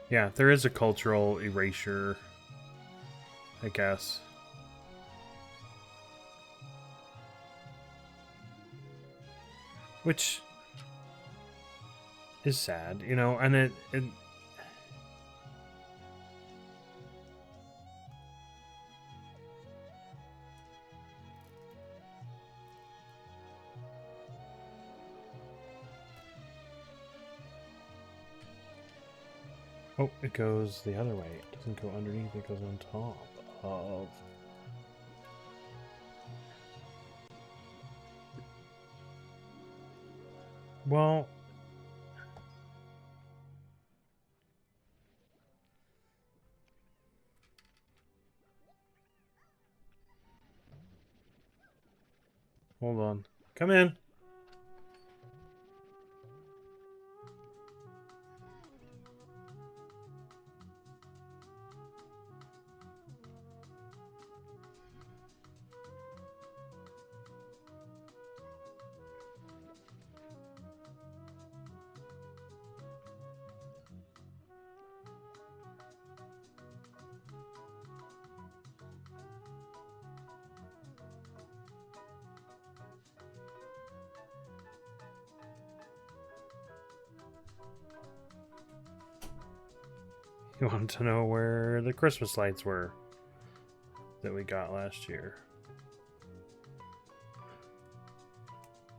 Yeah, there is a cultural erasure, I guess. Which is sad, you know, and it oh, it goes the other way. It doesn't go underneath, it goes on top of. Well, hold on. Come in. You want to know where the Christmas lights were that we got last year.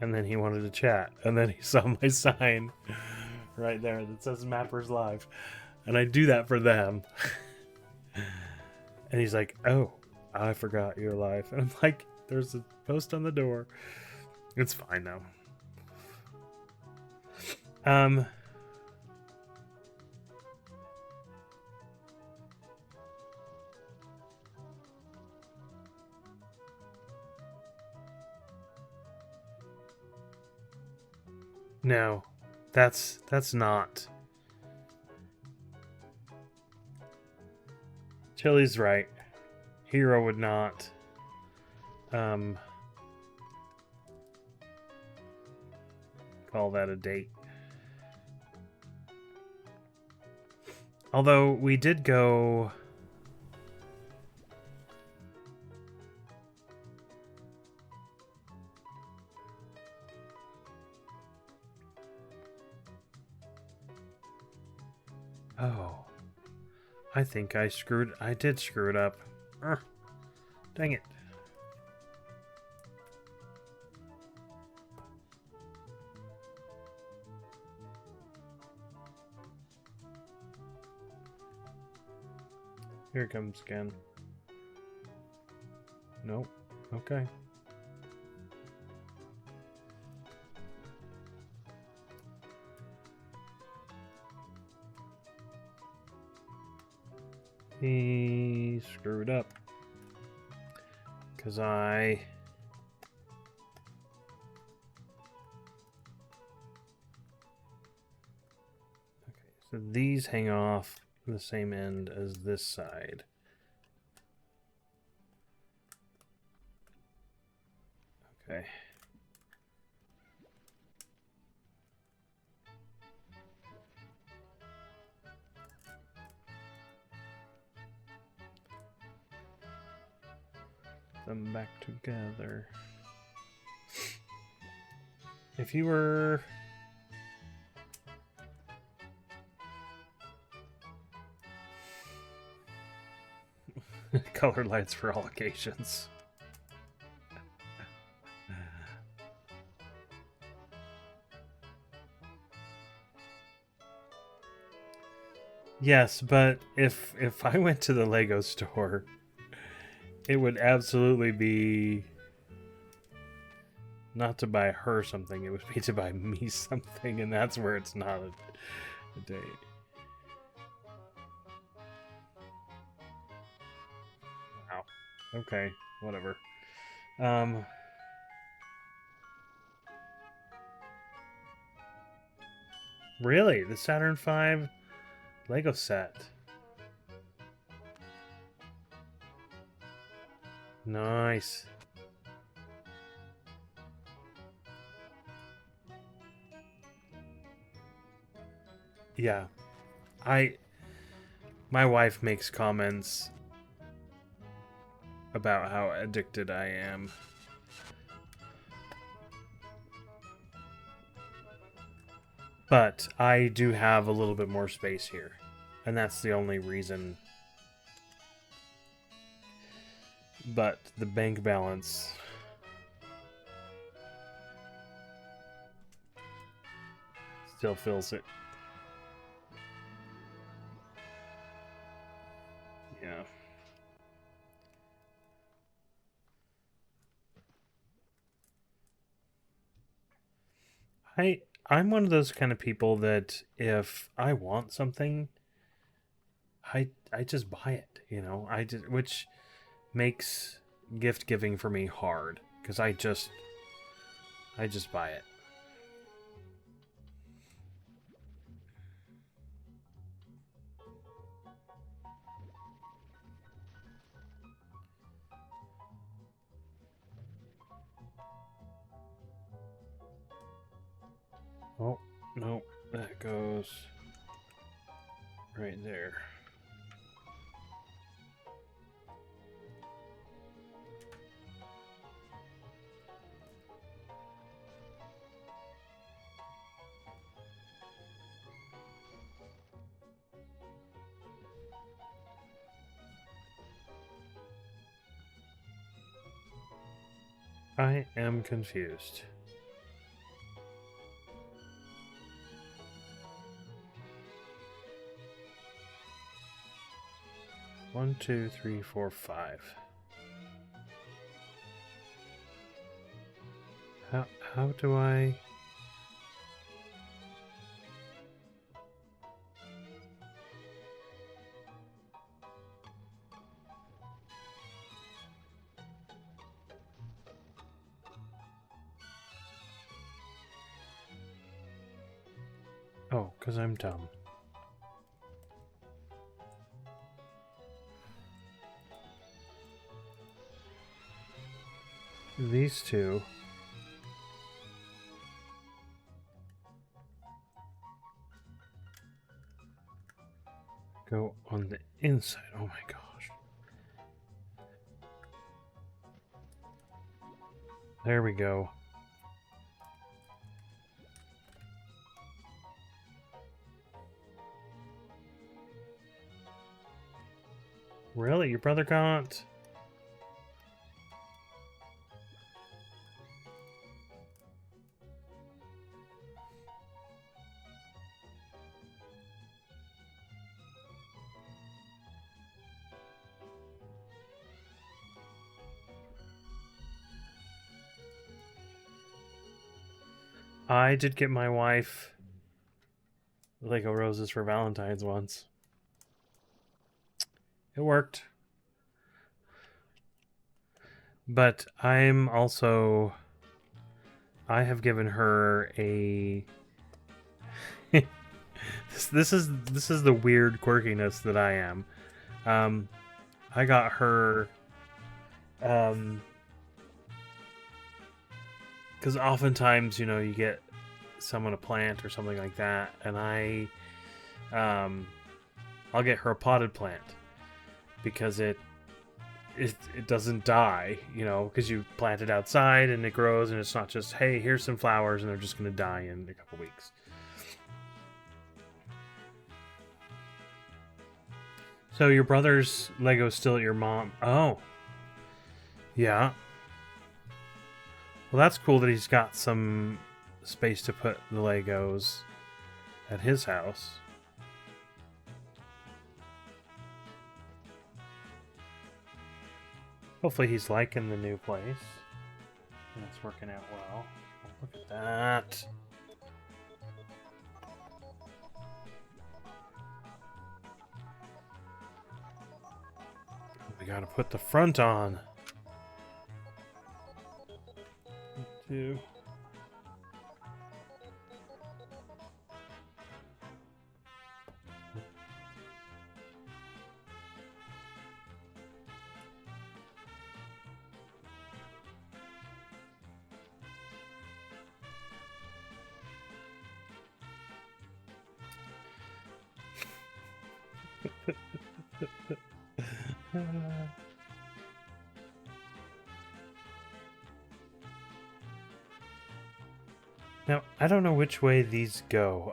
And then he wanted to chat. And then he saw my sign right there that says Mappers Live. And I do that for them. And he's like, oh, I forgot you're live. And I'm like, there's a post on the door. It's fine now. No, that's not. Chili's right. Hero would not. Call that a date. Although we did go. Oh. I think I did screw it up. Dang it. Here it comes again. Nope. Okay. He screwed up. Because I... Okay, so these hang off the same end as this side. Okay. Them back together. If you were... Color lights for all occasions. Yes, but if I went to the Lego store, it would absolutely be not to buy her something, it would be to buy me something, and that's where it's not a date. Wow. Okay, whatever. Really? The Saturn V Lego set. Nice. Yeah. My wife makes comments about how addicted I am. But I do have a little bit more space here. And that's the only reason. But the bank balance still fills it. Yeah. I'm one of those kind of people that if I want something, I just buy it, you know. Which makes gift giving for me hard because I just buy it. Oh, no, that goes right there. I am confused. One, two, three, four, five. How do I... Oh, because I'm dumb. These two go on the inside. Oh my gosh. There we go. Really? Your brother can't? I did get my wife Lego roses for Valentine's once. It worked. But I'm also... I have given her a... this is the weird quirkiness that I am. I got her... because oftentimes, you know, you get someone a plant or something like that, and I'll get her a potted plant because it doesn't die, you know, because you plant it outside and it grows, and it's not just, hey, here's some flowers and they're just going to die in a couple weeks. So your brother's Lego's still at your mom. Oh. Yeah. Well, that's cool that he's got some space to put the Legos at his house. Hopefully he's liking the new place. And it's working out well. Look at that. We gotta put the front on. Two. Now, I don't know which way these go.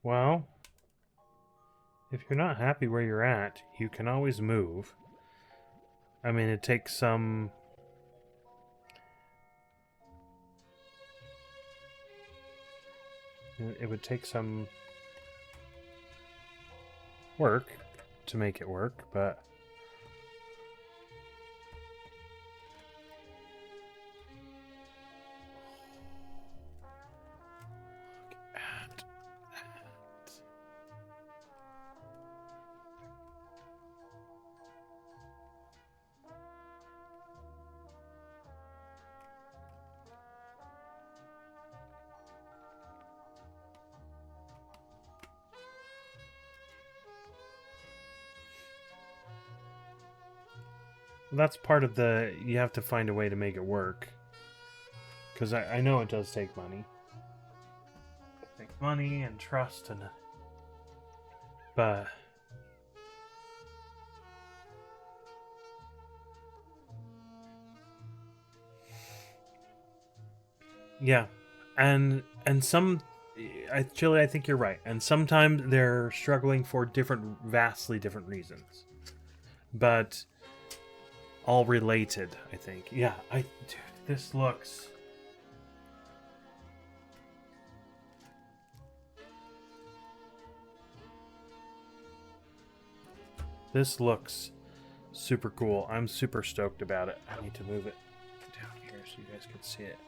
Well, if you're not happy where you're at, you can always move. I mean, it takes some... It would take some work to make it work, but... Look at that. That's part of the... You have to find a way to make it work. Because I know it does take money. Take money and trust and... But... Yeah. And some... Chili, I think you're right. And sometimes they're struggling for vastly different reasons. But... all related, I think. Yeah, dude, this looks... This looks super cool. I'm super stoked about it. I need to move it down here so you guys can see it.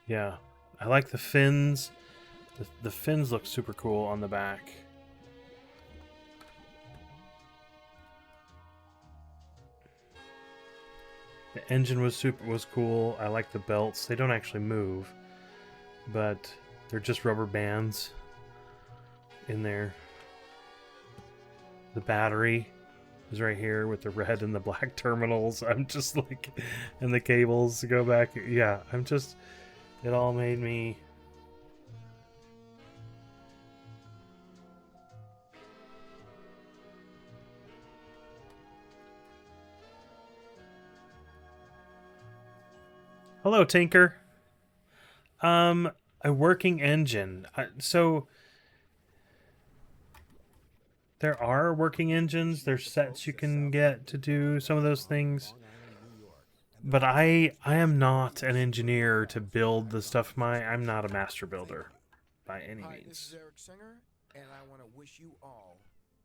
Yeah, I like the fins. The fins look super cool on the back. The engine was cool. I like the belts. They don't actually move, but they're just rubber bands in there. The battery is right here with the red and the black terminals. I'm just like, and the cables to go back. Yeah, it all made me... Hello, Tinker. A working engine. So there are working engines. There's sets you can get to do some of those things. But I am not an engineer to build the stuff. I'm not a master builder by any Hi, means. this is Eric Singer, and I want to wish you all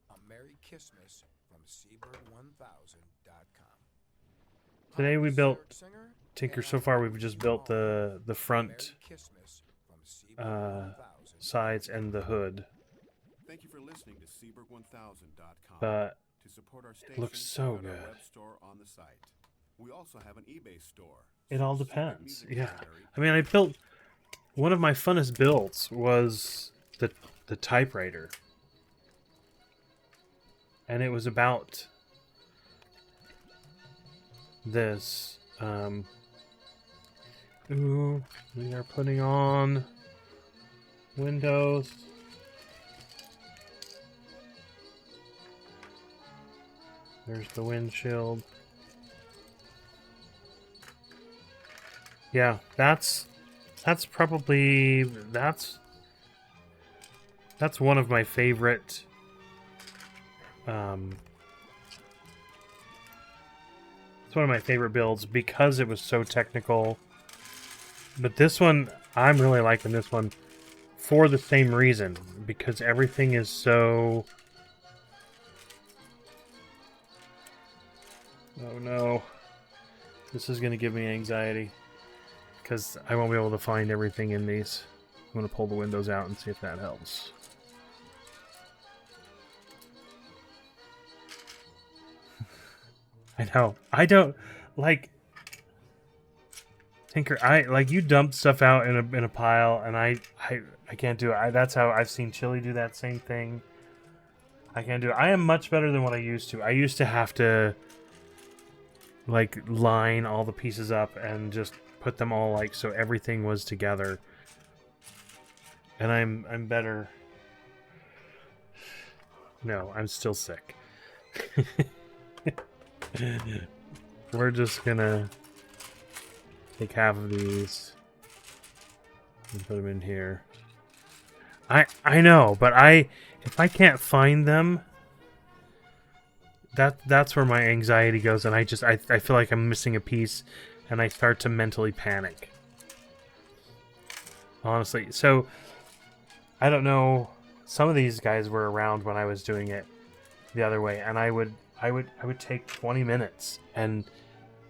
a Merry Christmas from Seabird1000.com. Today we built Tinker. So far we've just built the front sides and the hood. Thank you for listening to Seabird1000.com. But to support our it station, looks so check out our good. web store on the site. We also have an eBay store. It all Search Seabird depends. Music Yeah. Dictionary. I mean, I built... One of my funnest builds was the typewriter. And it was about this. Ooh, we are putting on Windows. There's the windshield. Yeah, that's probably that's one of my favorite it's one of my favorite builds because it was so technical. But this one, I'm really liking this one for the same reason, because everything is so... Oh no. This is going to give me anxiety, because I won't be able to find everything in these. I'm going to pull the windows out and see if that helps. I know. I don't like Tinker. I like you dump stuff out in a pile, and I can't do it. That's how I've seen Chili do that same thing. I can't do it. I am much better than what I used to. I used to have to like line all the pieces up and just put them all like so everything was together. And I'm better. No, I'm still sick. We're just gonna take half of these and put them in here. I know, but if I can't find them, that's where my anxiety goes, and I feel like I'm missing a piece, and I start to mentally panic. Honestly, so I don't know. Some of these guys were around when I was doing it the other way, and I would take 20 minutes and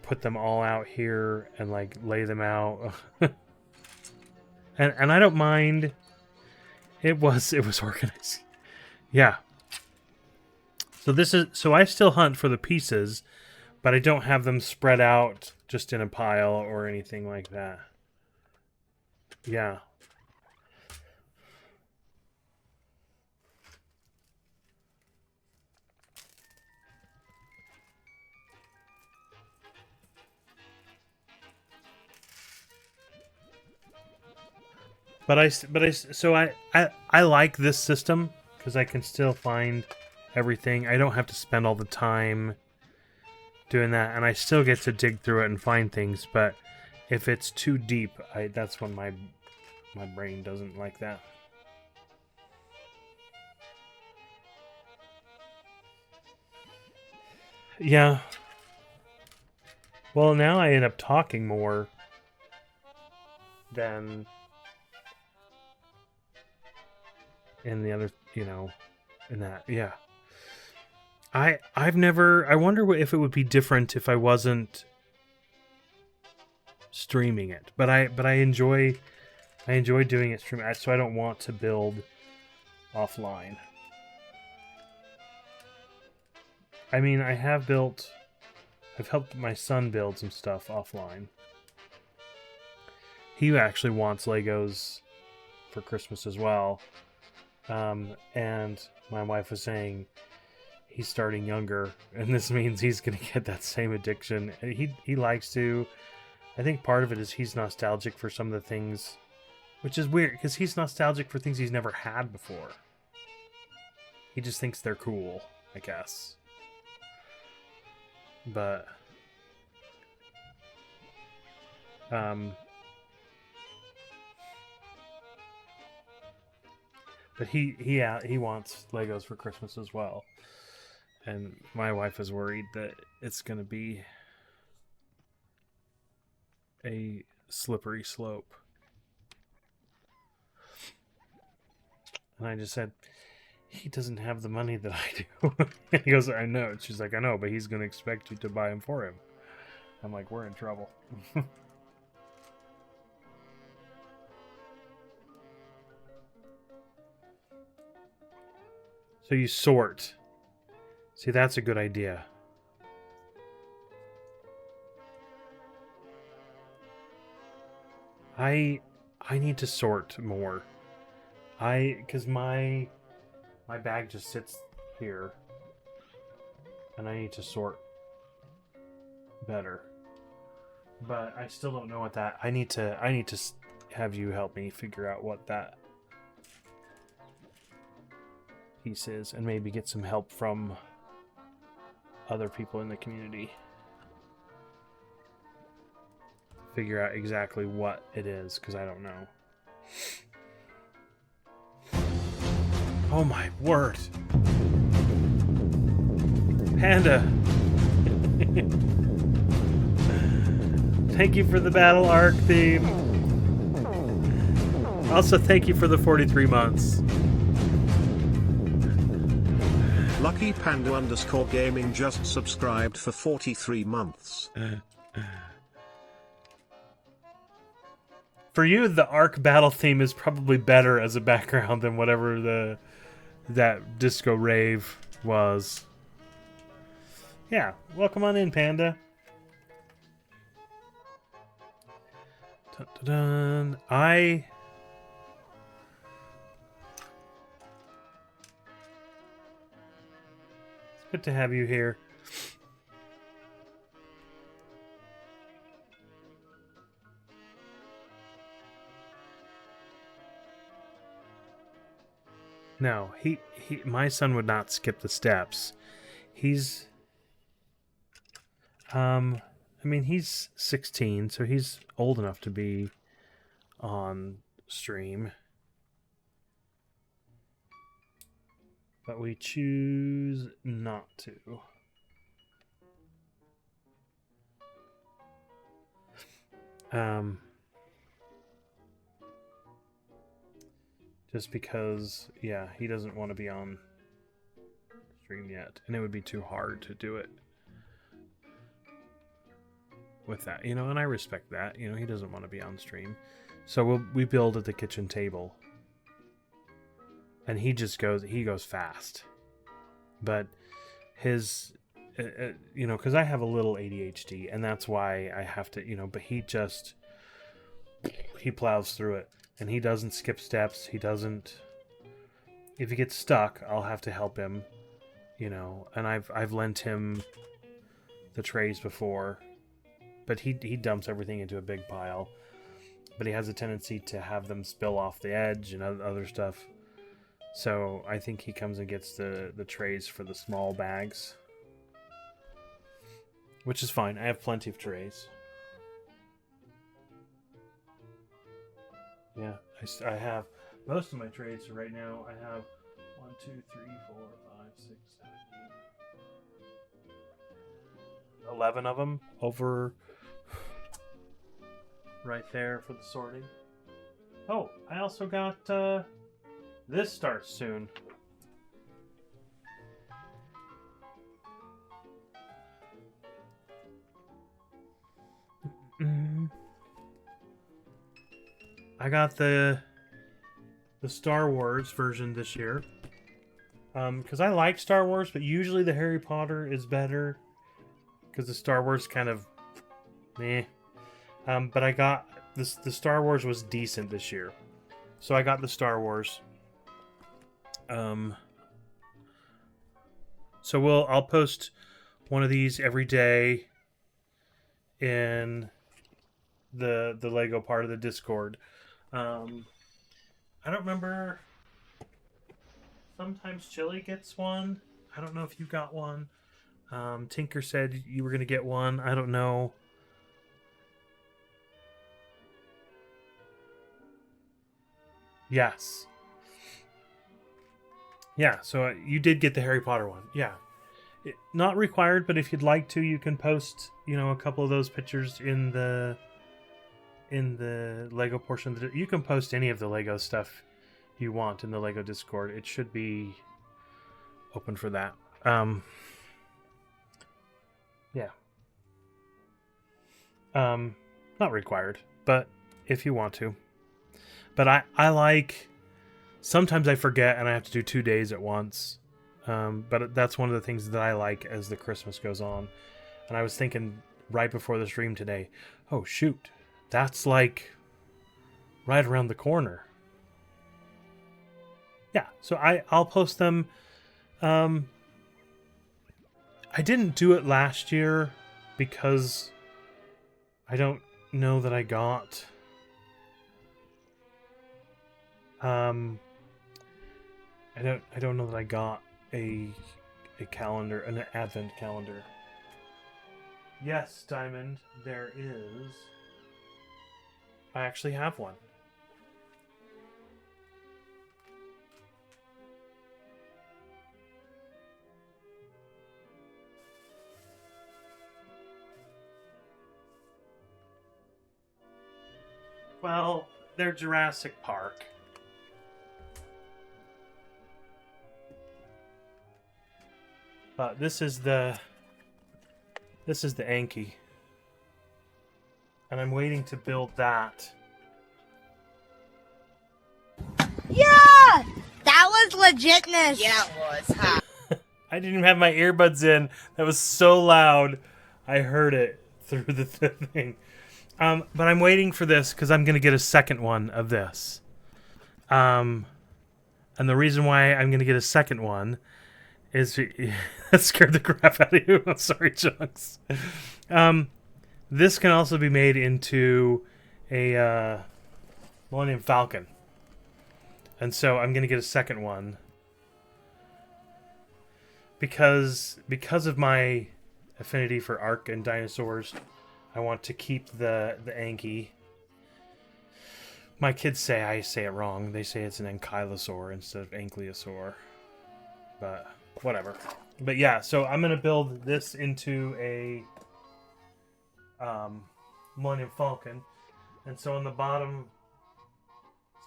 put them all out here and like lay them out. and I don't mind. It was organized. Yeah. So I still hunt for the pieces, but I don't have them spread out just in a pile or anything like that. Yeah. So I like this system because I can still find everything. I don't have to spend all the time doing that, and I still get to dig through it and find things. But if it's too deep, that's when my brain doesn't like that. Yeah. Well, now I end up talking more than in the other, in that. Yeah. I've never. I wonder if it would be different if I wasn't streaming it. But I enjoy doing it streaming. So I don't want to build offline. I mean, I've helped my son build some stuff offline. He actually wants Legos for Christmas as well. And my wife was saying he's starting younger, and this means he's going to get that same addiction. And he likes to. I think part of it is he's nostalgic for some of the things, which is weird because he's nostalgic for things he's never had before. He just thinks they're cool, I guess. But he wants Legos for Christmas as well. And my wife is worried that it's going to be a slippery slope. And I just said, he doesn't have the money that I do. And he goes, I know. She's like, I know, but he's going to expect you to buy them for him. I'm like, we're in trouble. So you sort. See, that's a good idea. I need to sort more. Because my bag just sits here, and I need to sort better. But I still don't know what that. I need to have you help me figure out what that piece is, and maybe get some help from other people in the community. Figure out exactly what it is, because I don't know. Oh my word. Panda. Thank you for the battle arc theme. Also, thank you for the 43 months. Lucky Panda _gaming just subscribed for 43 months. For you, the arc battle theme is probably better as a background than whatever that disco rave was. Yeah, welcome on in, Panda. Dun, dun, dun. It's good to have you here. No, my son would not skip the steps. He's I mean, he's 16, so he's old enough to be on stream. But we choose not to. Just because, yeah, he doesn't want to be on stream yet, and it would be too hard to do it with that, you know, and I respect that. You know, he doesn't want to be on stream. So we build at the kitchen table. And he goes fast. But his, you know, because I have a little ADHD, and that's why I have to, you know, but he plows through it. And he doesn't skip steps. He doesn't, if he gets stuck, I'll have to help him, you know, and I've lent him the trays before, but he dumps everything into a big pile. But he has a tendency to have them spill off the edge and other stuff. So I think he comes and gets the trays for the small bags, which is fine. I have plenty of trays. Yeah, I have most of my trays. So right now I have 1, 2, 3, 4, 5, 6, 7, 8, 11 of them over right there for the sorting. Oh, I also got this starts soon. I got the Star Wars version this year. Because I like Star Wars, but usually the Harry Potter is better. Because the Star Wars kind of meh. But I got this. The Star Wars was decent this year, so I got the Star Wars. So I'll post one of these every day in the Lego part of the Discord. I don't remember. Sometimes Chili gets one. I don't know if you got one. Tinker said you were gonna get one. I don't know. Yes. Yeah, so you did get the Harry Potter one. Yeah. Not required, but if you'd like to, you can post, you know, a couple of those pictures in the Lego portion. You can post any of the Lego stuff you want in the Lego Discord. It should be open for that. Yeah. Not required, but if you want to. But I like, sometimes I forget and I have to do 2 days at once. But that's one of the things that I like as the Christmas goes on. And I was thinking right before the stream today, oh shoot, that's like right around the corner. Yeah, so I'll post them. I didn't do it last year because I don't know that I got I don't know that I got a calendar, an advent calendar. Yes, Diamond, there is. I actually have one. Well, they're Jurassic Park. But this is the Anki. And I'm waiting to build that. Yeah! That was legitness. Yeah, it was, huh? I didn't even have my earbuds in. That was so loud. I heard it through the thing. But I'm waiting for this because I'm going to get a second one of this. And the reason why I'm going to get a second one is that scared the crap out of you. I'm sorry, Chunks. This can also be made into a Millennium Falcon. And so I'm going to get a second one. Because of my affinity for Ark and dinosaurs, I want to keep the Anki. My kids say I say it wrong. They say it's an ankylosaur instead of ankylosaur. But whatever. But yeah, so I'm going to build this into a Millennium Falcon. And so on the bottom,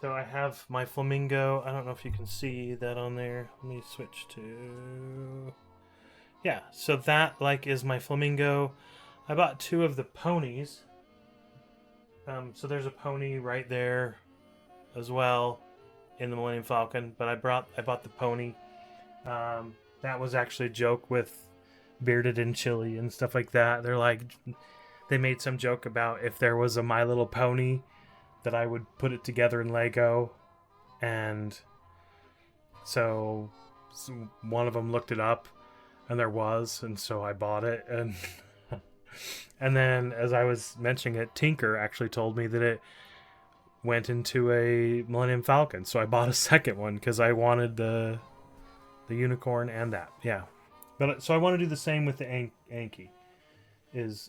so I have my flamingo. I don't know if you can see that on there. Let me switch to... Yeah, so that like is my flamingo. I bought 2 of the ponies. So there's a pony right there as well in the Millennium Falcon. But I bought the pony. That was actually a joke with Bearded and Chili and stuff like that. They made some joke about if there was a My Little Pony that I would put it together in Lego. And so one of them looked it up and there was, and so I bought it. And and then as I was mentioning it, Tinker actually told me that it went into a Millennium Falcon. So I bought a second one because I wanted the unicorn and that. Yeah. But so I want to do the same with the Anki.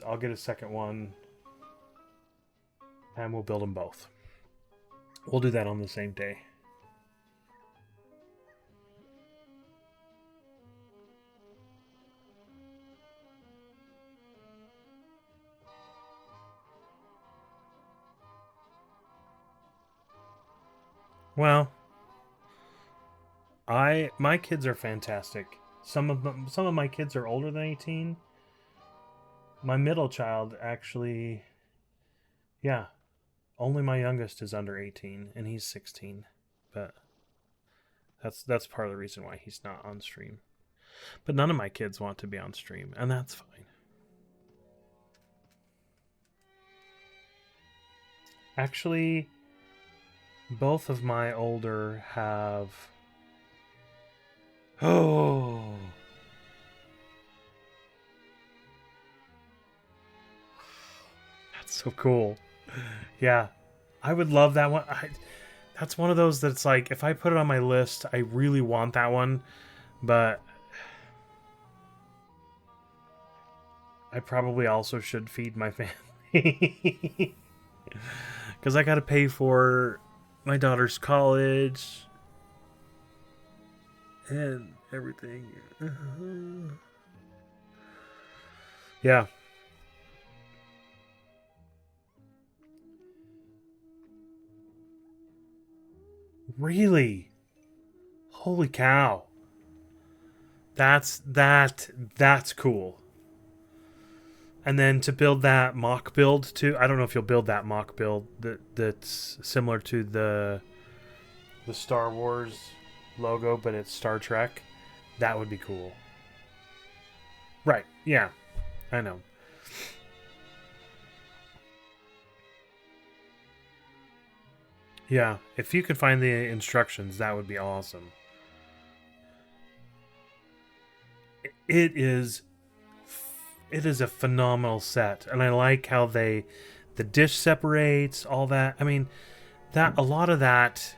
I'll get a second one and we'll build them both. We'll do that on the same day. Well, my kids are fantastic. Some of my kids are older than 18. My middle child actually, yeah, only my youngest is under 18 and he's 16. But that's part of the reason why he's not on stream. But none of my kids want to be on stream, and that's fine. Actually, both of my older have... Oh! That's so cool. Yeah. I would love that one. That's one of those that's like, if I put it on my list, I really want that one, but I probably also should feed my family. Because I got to pay for my daughter's college and everything. Yeah. Really? Holy cow. That's cool. And then to build that mock build too. I don't know if you'll build that mock build that's similar to the Star Wars logo, but it's Star Trek. That would be cool. Right. Yeah. I know. Yeah, if you could find the instructions, that would be awesome. It is a phenomenal set, and I like how the dish separates, all that. I mean, a lot of that.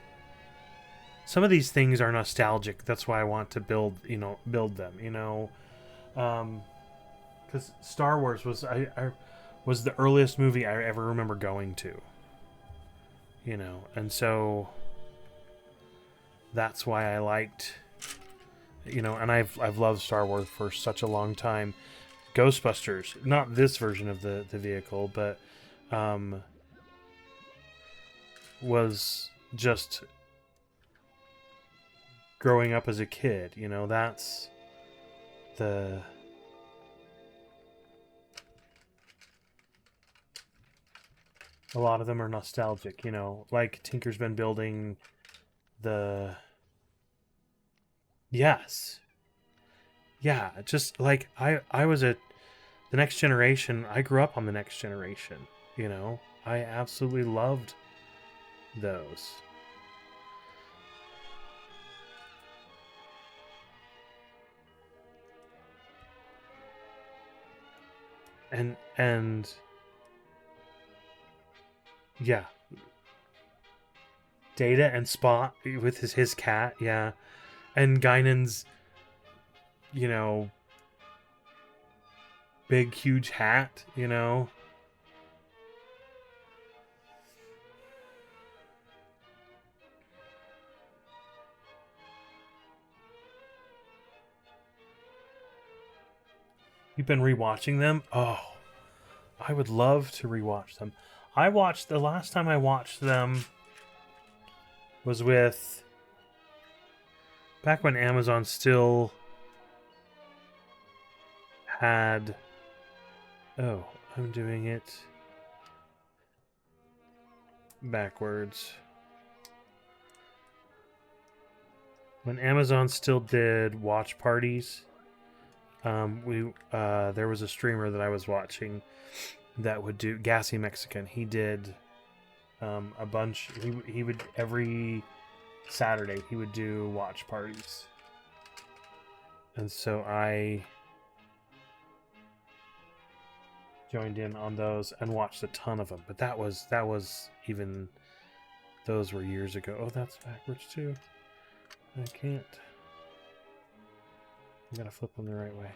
Some of these things are nostalgic. That's why I want to build them. Because Star Wars was the earliest movie I ever remember going to. And so that's why I liked, and I've loved Star Wars for such a long time. Ghostbusters, not this version of the vehicle, but was just growing up as a kid, that's a lot of them are nostalgic, like Tinker's been building Yes. yeah, just like I was the Next Generation. I grew up on the Next Generation. You know, I absolutely loved those. And yeah, Data and Spot with his cat, yeah, and Guinan's, you know, big huge hat, you know. You've been rewatching them? Oh, I would love to rewatch them. I watched the last time I watched them was with back when Amazon still had. Oh, I'm doing it backwards. When Amazon still did watch parties, there was a streamer that I was watching that would do Gassy Mexican. He did a bunch. He would every Saturday he would do watch parties, and so I joined in on those and watched a ton of them. But that was even those were years ago. Oh, that's backwards too. I can't. I gotta flip them the right way.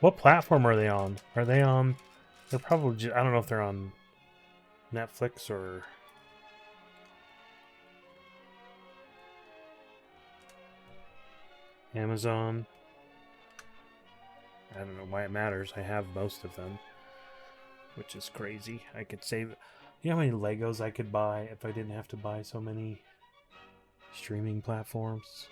What platform are they on? Are they on? They're probably. I don't know if they're on Netflix or. Amazon. I don't know why it matters. I have most of them, which is crazy. I could save. You know how many Legos I could buy if I didn't have to buy so many streaming platforms?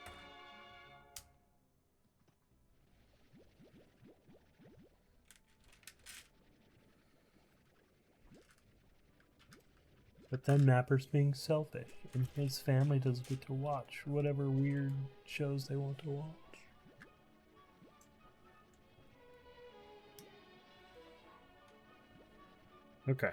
But then Napper's being selfish, and his family doesn't get to watch whatever weird shows they want to watch. Okay.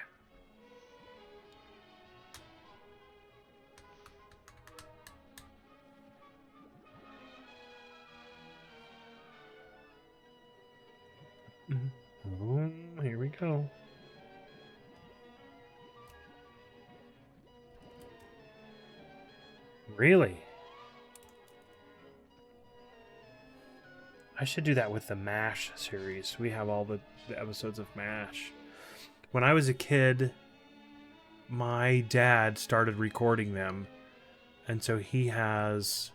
Oh, here we go. Really? I should do that with the MASH series. We have all the episodes of MASH. When I was a kid, my dad started recording them. And so he has...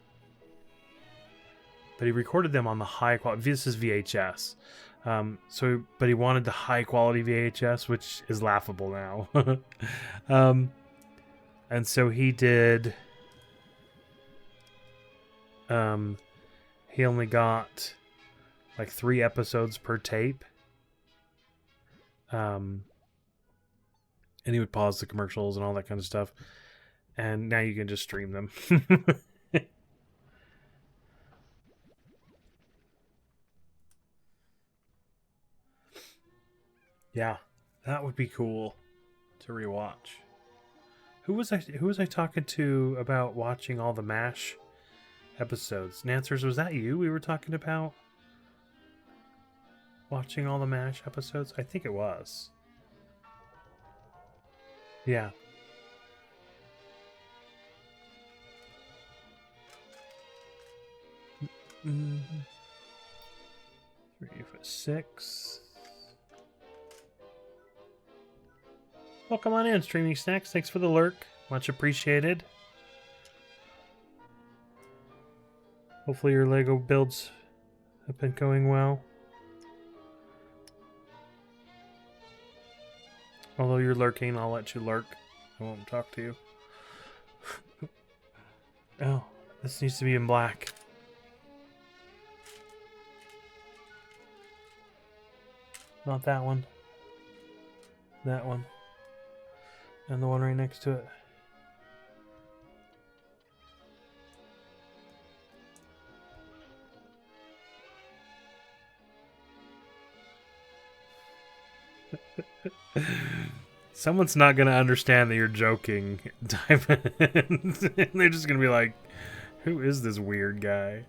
But he recorded them on the high quality... This is VHS. But he wanted the high quality VHS, which is laughable now. And so he did... he only got like 3 episodes per tape. And he would pause the commercials and all that kind of stuff. And now you can just stream them. Yeah, that would be cool to rewatch. Who was I talking to about watching all the MASH episodes? Nancers, was that you we were talking about? Watching all the MASH episodes? I think it was. Yeah. Mm-hmm. 3 for 6. Well, come on in, Streaming Snacks. Thanks for the lurk. Much appreciated. Hopefully your Lego builds have been going well. Although you're lurking, I'll let you lurk. I won't talk to you. Oh, this needs to be in black. Not that one. That one. And the one right next to it. Someone's not gonna understand that you're joking. They're just gonna be like, "Who is this weird guy?"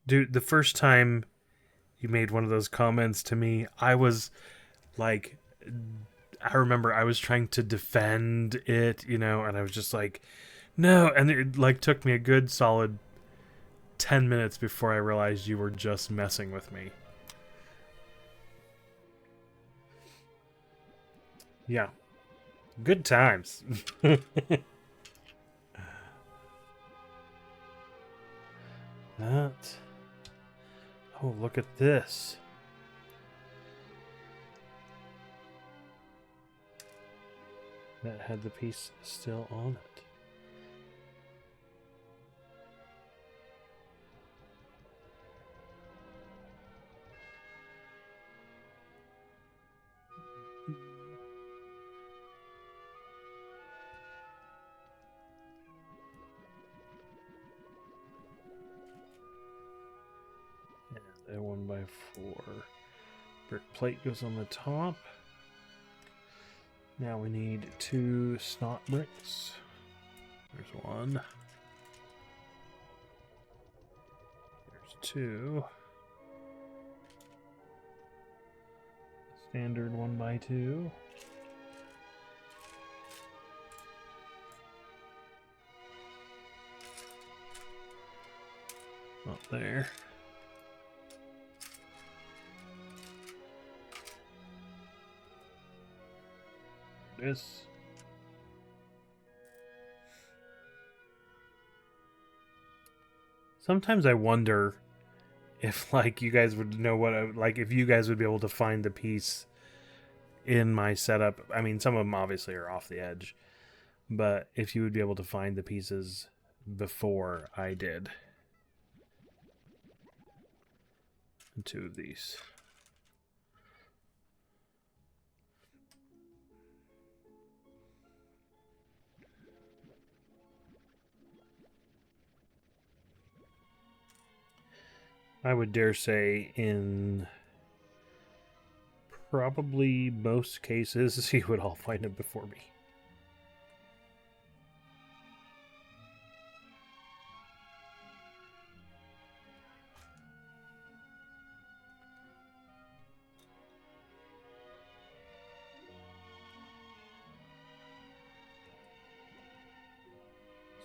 Dude, the first time you made one of those comments to me, I was like, I remember I was trying to defend it, you know, and I was just like, no, and it like took me a good solid 10 minutes before I realized you were just messing with me. Yeah. Good times. That. Oh, look at this. That had the piece still on it. And a 1x4 brick plate goes on the top. Now we need 2 snot bricks. There's 1. There's 2. Standard 1x2. Not there. There it is. Sometimes I wonder if, like, you guys would know what like, if you guys would be able to find the piece in my setup. I mean, some of them obviously are off the edge, but if you would be able to find the pieces before I did. 2 of these. I would dare say in probably most cases, you would all find it before me.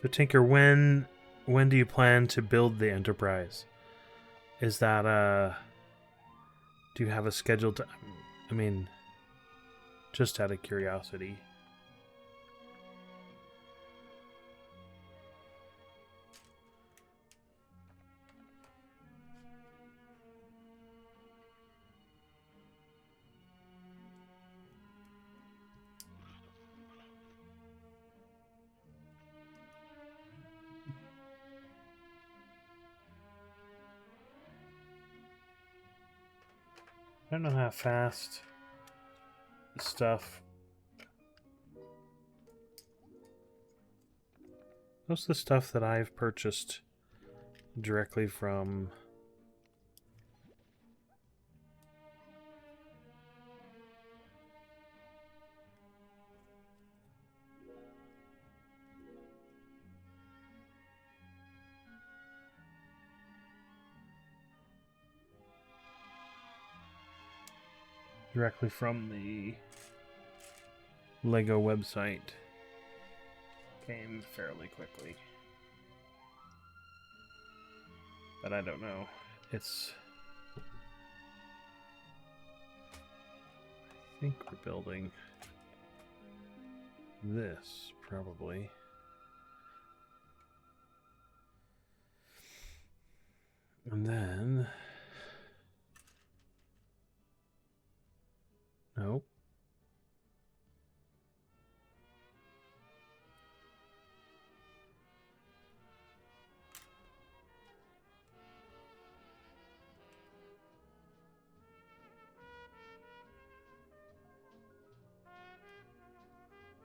So Tinker, when do you plan to build the Enterprise? Is that do you have a schedule to, I mean, just out of curiosity. I don't know how fast stuff. Most of the stuff that I've purchased directly from the Lego website came fairly quickly. But I don't know. It's, I think we're building this probably. And then nope.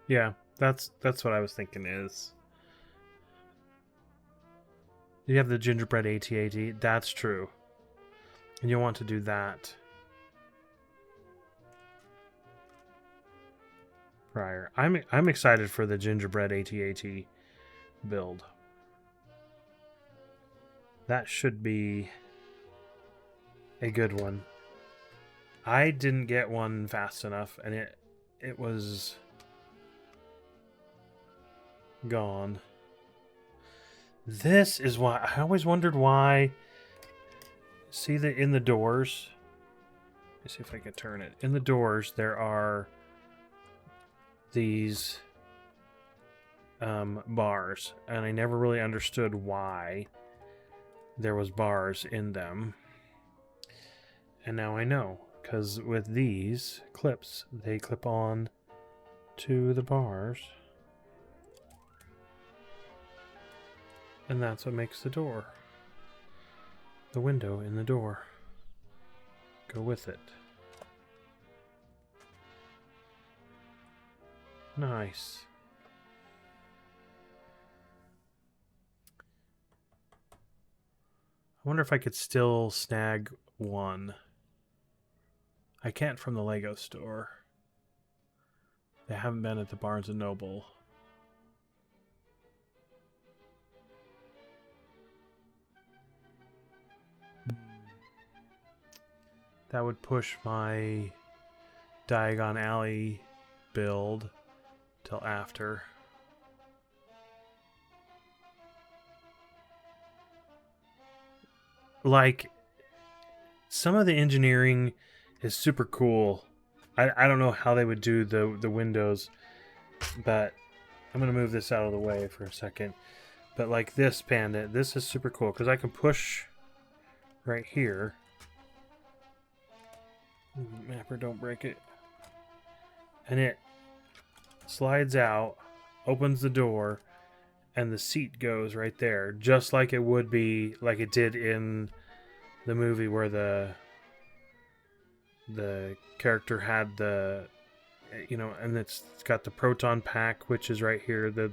Yeah, that's what I was thinking is. You have the gingerbread AT-AT. That's true. And you want to do that prior. I'm excited for the gingerbread AT-AT build. That should be a good one. I didn't get one fast enough, and it was gone. This is why I always wondered why. See the in the doors. Let's see if I can turn it. In the doors, there are these bars, and I never really understood why there was bars in them. And now I know, because with these clips, they clip on to the bars. And that's what makes the door. The window in the door go with it. Nice. I wonder if I could still snag one. I can't from the Lego store. They haven't been at the Barnes & Noble. That would push my Diagon Alley build till after. Like, some of the engineering is super cool. I don't know how they would do the windows, but I'm going to move this out of the way for a second. But like this panda, this is super cool because I can push right here. Mapper, don't break it. And it slides out, opens the door, and the seat goes right there, just like it would be, like it did in the movie where the character had the, you know, and it's got the proton pack, which is right here, the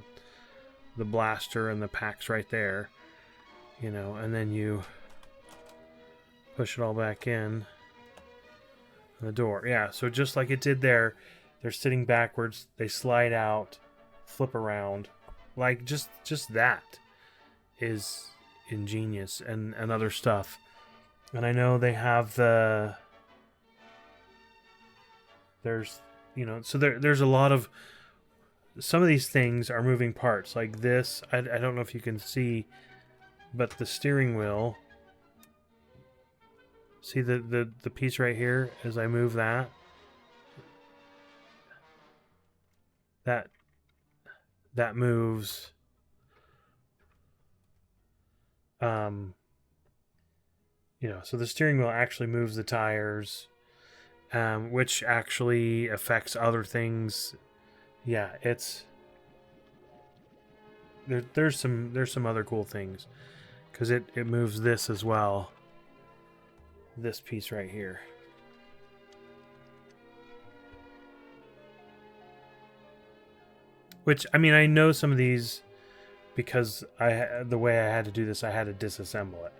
blaster, and the pack's right there, you know, and then you push it all back in the door. Yeah, so just like it did there, they're sitting backwards, they slide out, flip around, like just that is ingenious, and other stuff. And I know they have there's, you know, so there's a lot of, some of these things are moving parts, like this. I don't know if you can see, but the steering wheel, see the piece right here, as I move that moves, you know, so the steering wheel actually moves the tires, which actually affects other things. Yeah, it's there's some other cool things, because it moves this as well, this piece right here. Which, I mean, I know some of these because the way I had to do this, I had to disassemble it,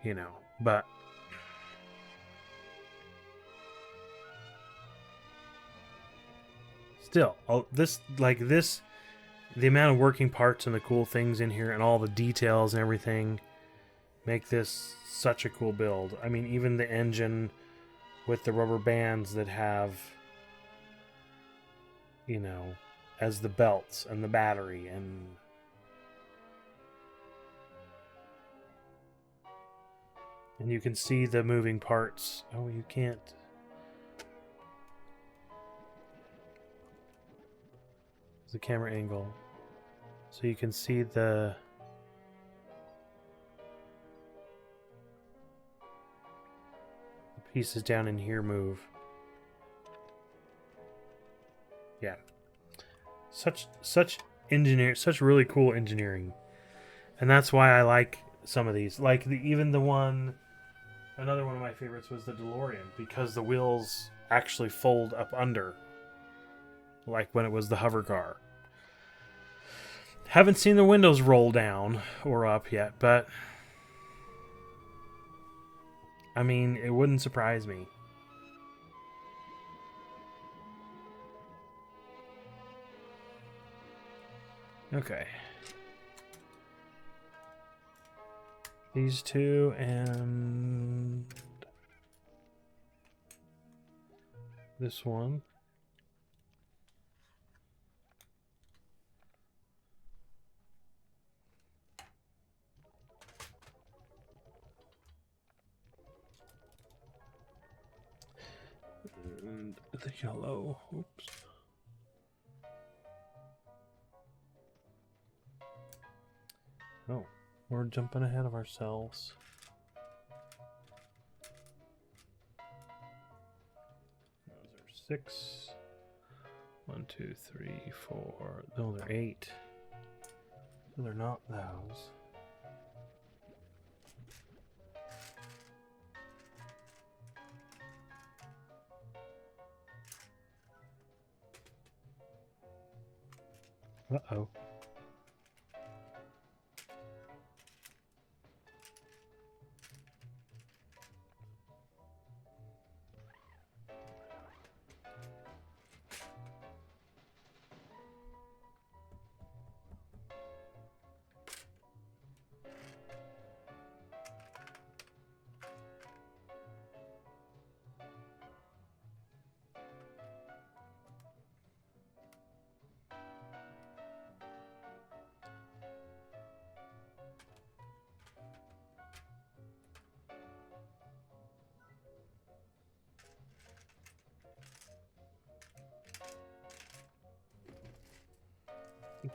you know, but still, the amount of working parts and the cool things in here and all the details and everything make this such a cool build. I mean, even the engine with the rubber bands that have, you know, as the belts, and the battery, and you can see the moving parts. Oh, you can't. The camera angle, so you can see the pieces down in here move. Yeah, such really cool engineering, and that's why I like some of these. Like another one of my favorites was the DeLorean, because the wheels actually fold up under. like when it was the hover car. Haven't seen the windows roll down or up yet, but I mean, it wouldn't surprise me. Okay. These two and this one. And the yellow. Oops. Oh, we're jumping ahead of ourselves. Those are 6. 1, 2, 3, 4. No, they're 8. So they're not those. Uh-oh.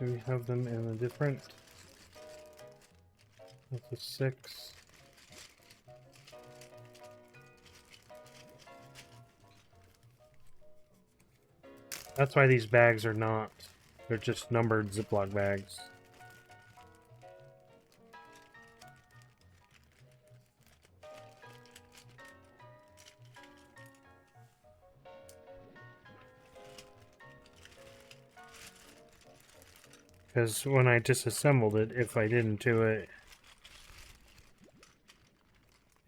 Do we have them in a different? That's a 6. That's why these bags are not. They're just numbered Ziploc bags. Because when I disassembled it, if I didn't do it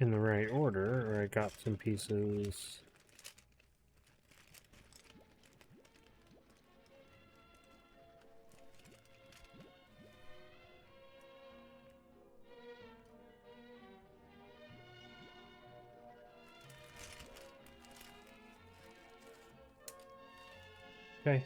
in the right order, or I got some pieces... Okay.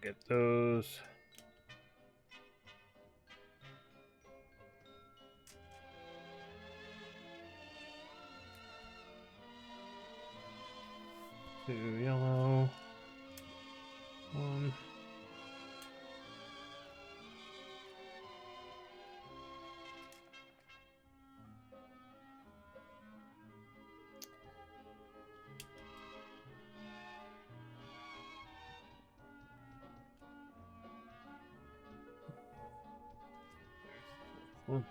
Get those. Two yellow. 1. One.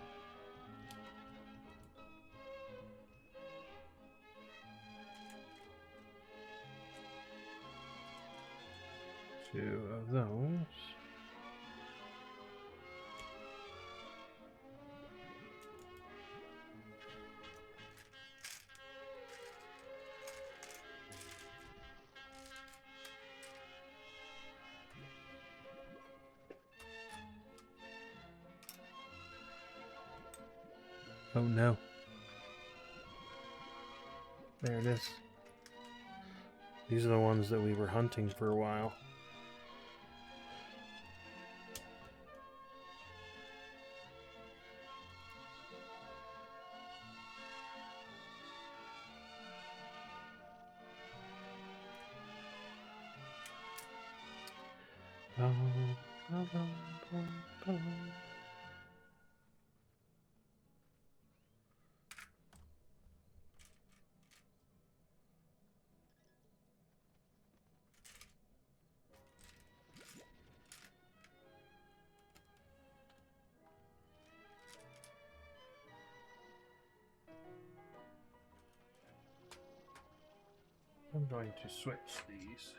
Two of those. Oh no. There it is. These are the ones that we were hunting for a while. I'm going to switch these.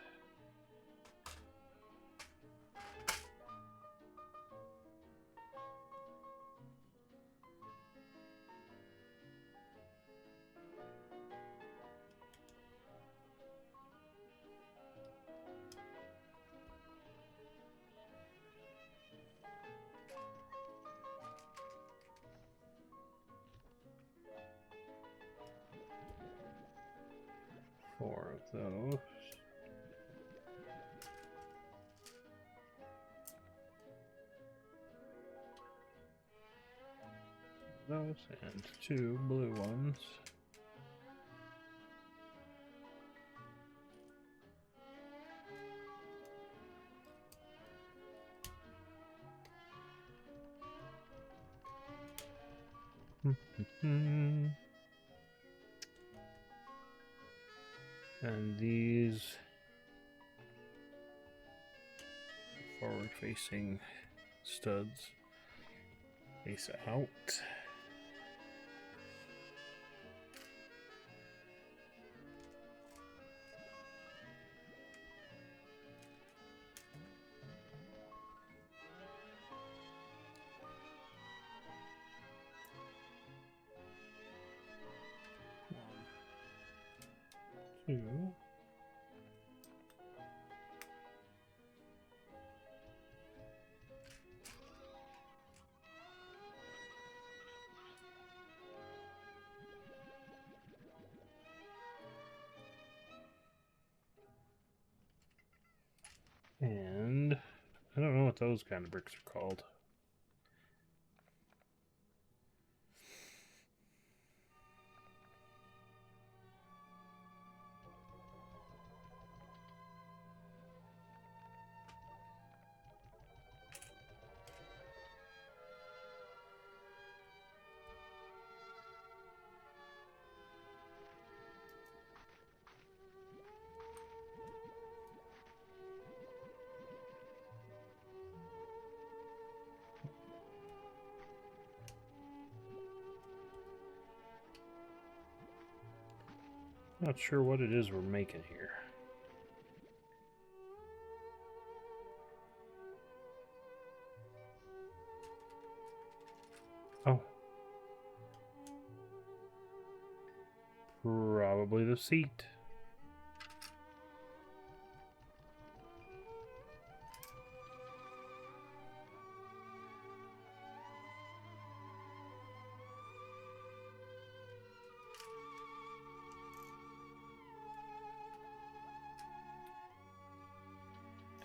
Four of those. Those and two blue ones. And these forward-facing studs face out. Two. And I don't know what those kind of bricks are called. Not sure what it is we're making here. Oh. Probably the seat.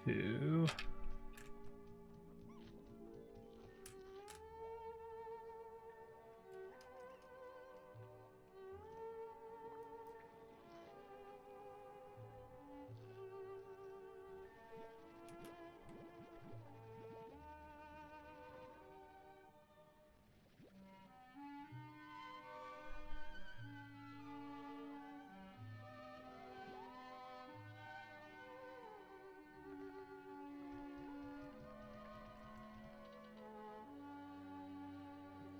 Two.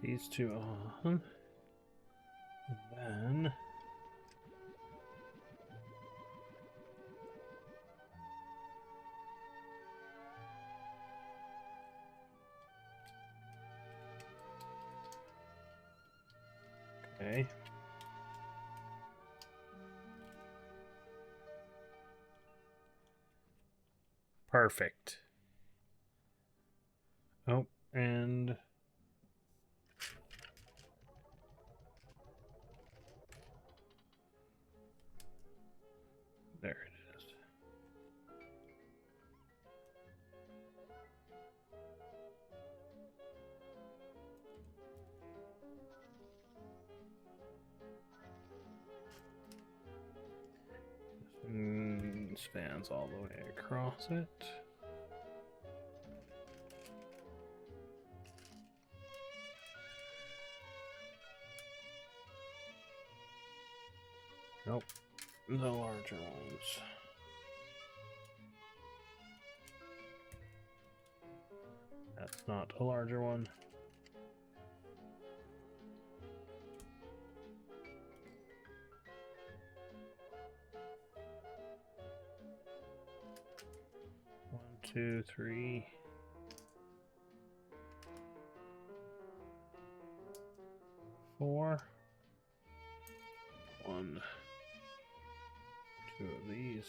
These two on. And then okay. Perfect. Oh, and there it is. This one spans all the way across it. Nope, the larger ones. That's not a larger one. 2, 3. 4. 1. 2 of these.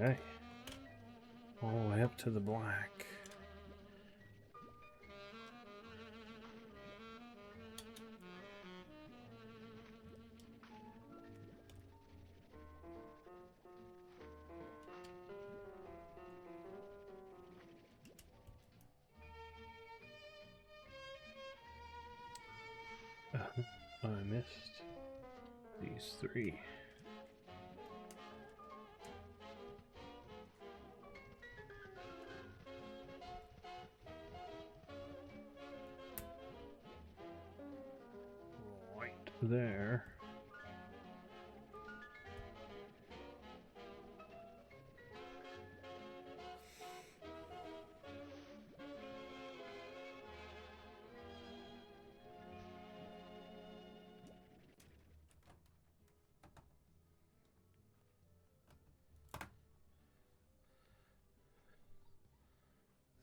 Okay. All the way up to the black. I missed these 3. Right there.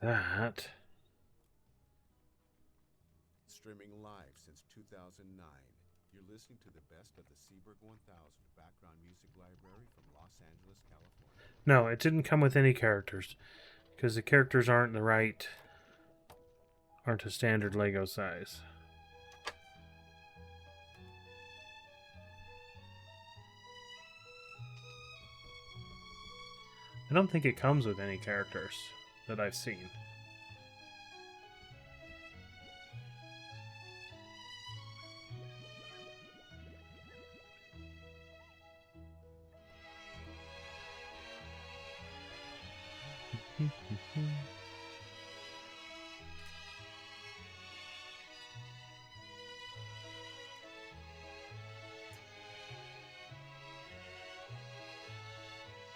That. Streaming live since 2009. You're listening to the best of the Seaberg 1000 background music library from Los Angeles, California. No, it didn't come with any characters because the characters aren't a standard Lego size. I don't think it comes with any characters that I've seen.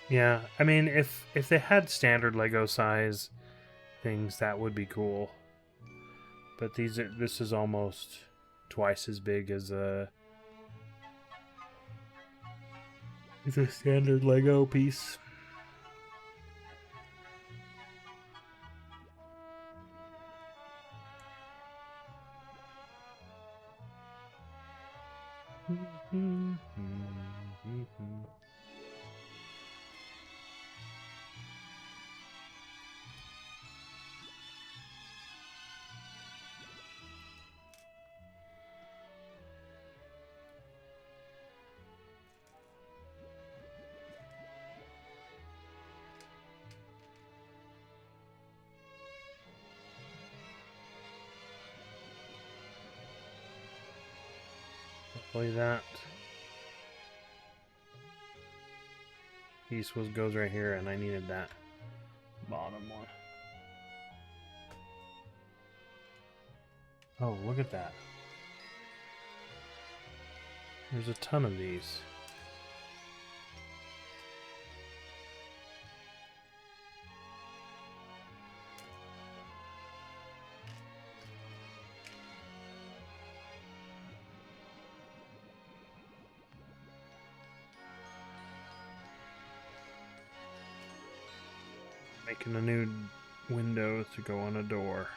Yeah, I mean, if they had standard Lego size things, that would be cool. But this is almost twice as big as a standard Lego piece. Hopefully that piece goes right here, and I needed that bottom one. Oh, look at that. There's a ton of these. Making a new window to go on a door.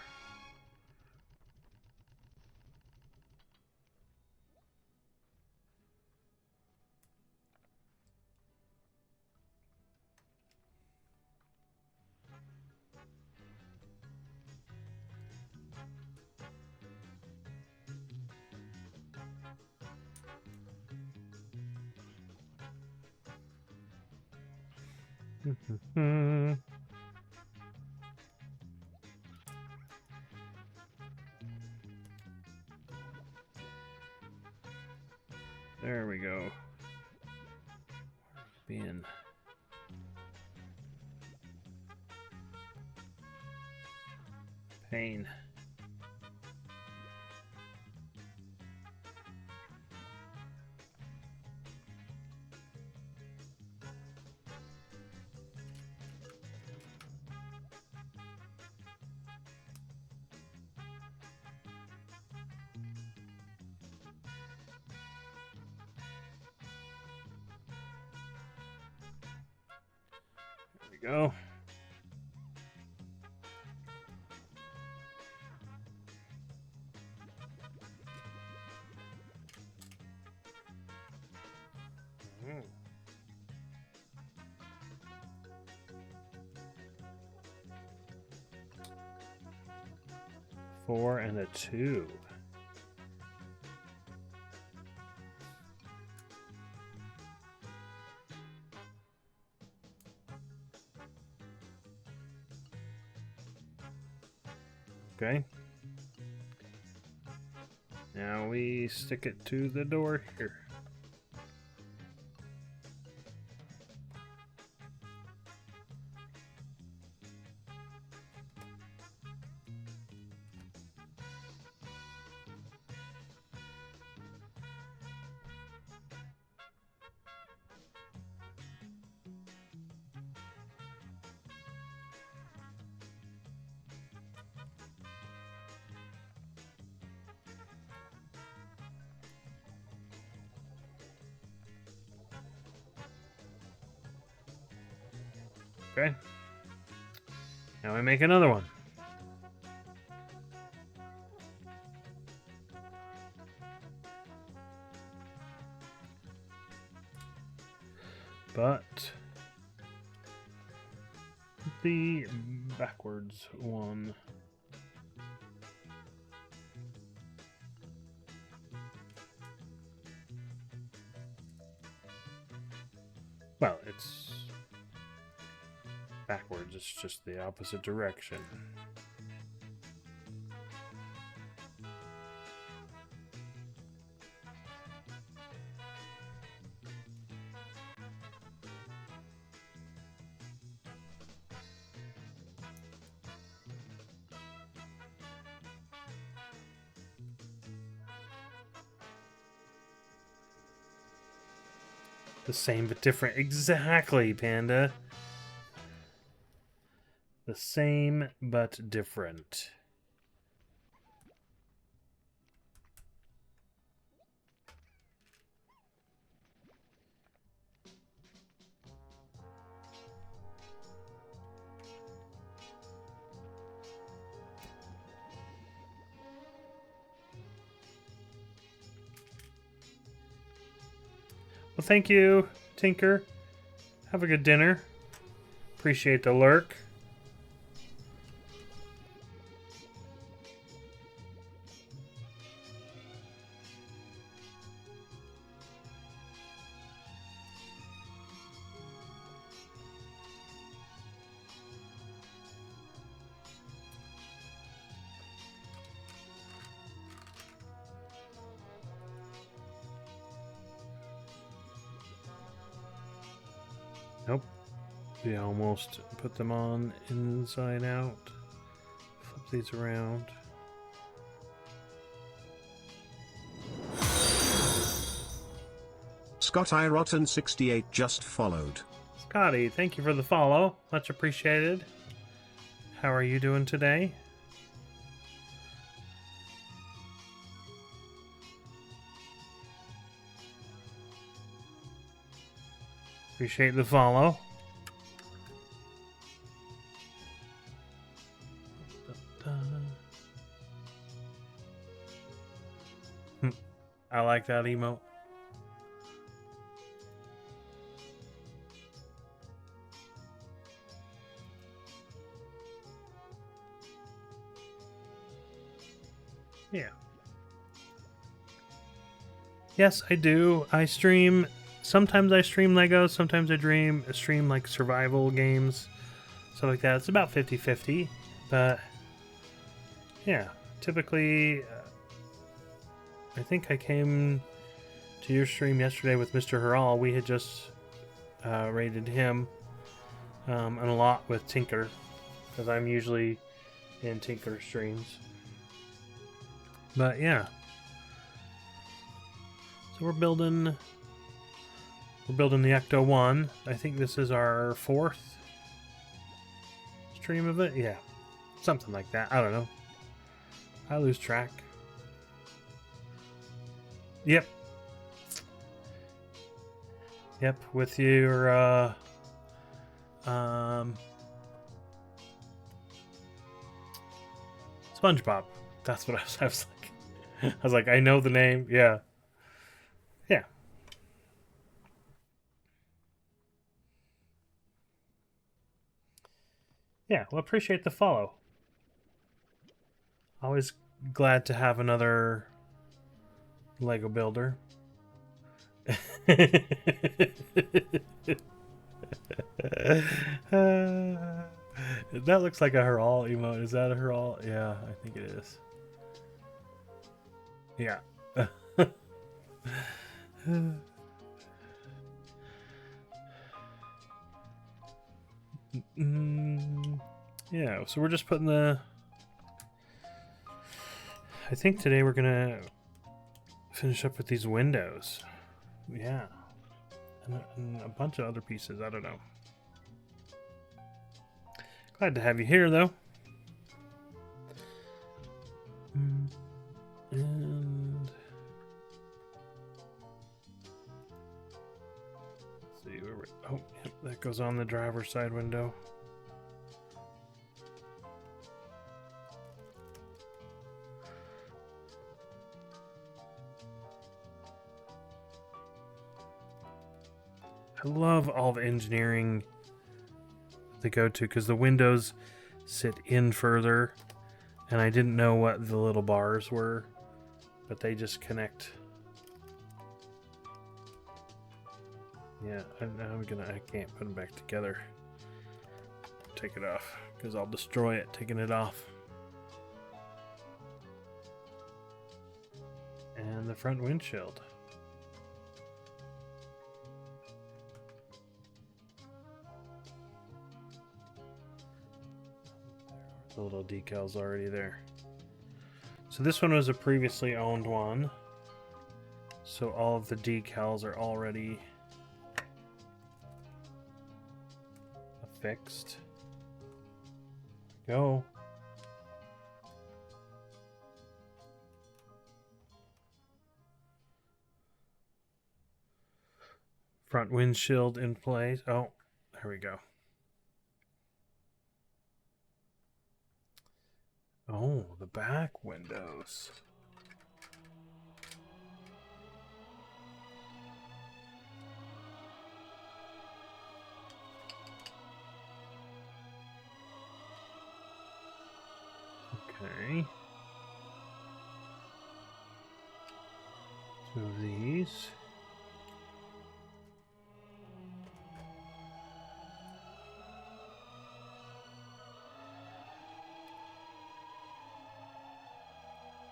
There we go. Bin. Pain. go. Mm. 4 and a 2. Okay. Now we stick it to the door here. Okay. Now we make another one. But the backwards one. Well, it's backwards, it's just the opposite direction. The same but different. Exactly, Panda. The same but different. Well, thank you, Tinker. Have a good dinner. Appreciate the lurk. Nope. We almost put them on inside out. Flip these around. Scott I Rotten 68 just followed. Scotty, thank you for the follow. Much appreciated. How are you doing today? Appreciate the follow. I like that emote. Yeah. Yes, I do. I stream. Sometimes I stream Lego. Sometimes I stream like survival games. Stuff like that. It's about 50-50. But yeah, typically I think I came to your stream yesterday with Mr. Heral. We had just rated him and a lot with Tinker, because I'm usually in Tinker streams. But yeah, so we're building the ECTO-1. I think this is our 4th stream of it. Yeah, something like that. I don't know. I lose track. Yep. Yep, with your SpongeBob. That's what I was like. I was like, I know the name. Yeah. Yeah. Yeah, well, appreciate the follow. Always glad to have another Lego builder. That looks like a her all emote. Is that a her all? Yeah, I think it is. Yeah. Yeah, so we're just putting the... I think today we're gonna finish up with these windows. Yeah. And a bunch of other pieces, I don't know. Glad to have you here, though. And... let's see where we're... oh, yep, that goes on the driver's side window. I love all the engineering they go to because the windows sit in further, and I didn't know what the little bars were, but they just connect. Yeah, I can't put them back together. Take it off because I'll destroy it taking it off. And the front windshield. The little decals already there. So this one was a previously owned one. So all of the decals are already affixed. Go. Front windshield in place. Oh, there we go. Oh, the back windows. Okay. Two of these.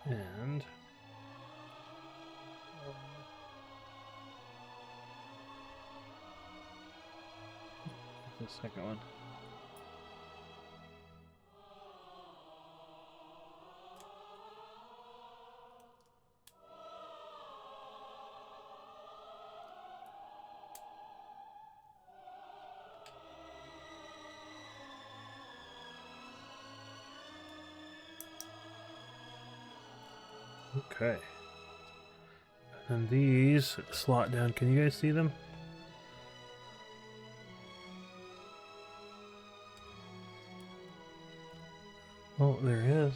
And the second one. Okay. And these slot down. Can you guys see them? Oh, there it is.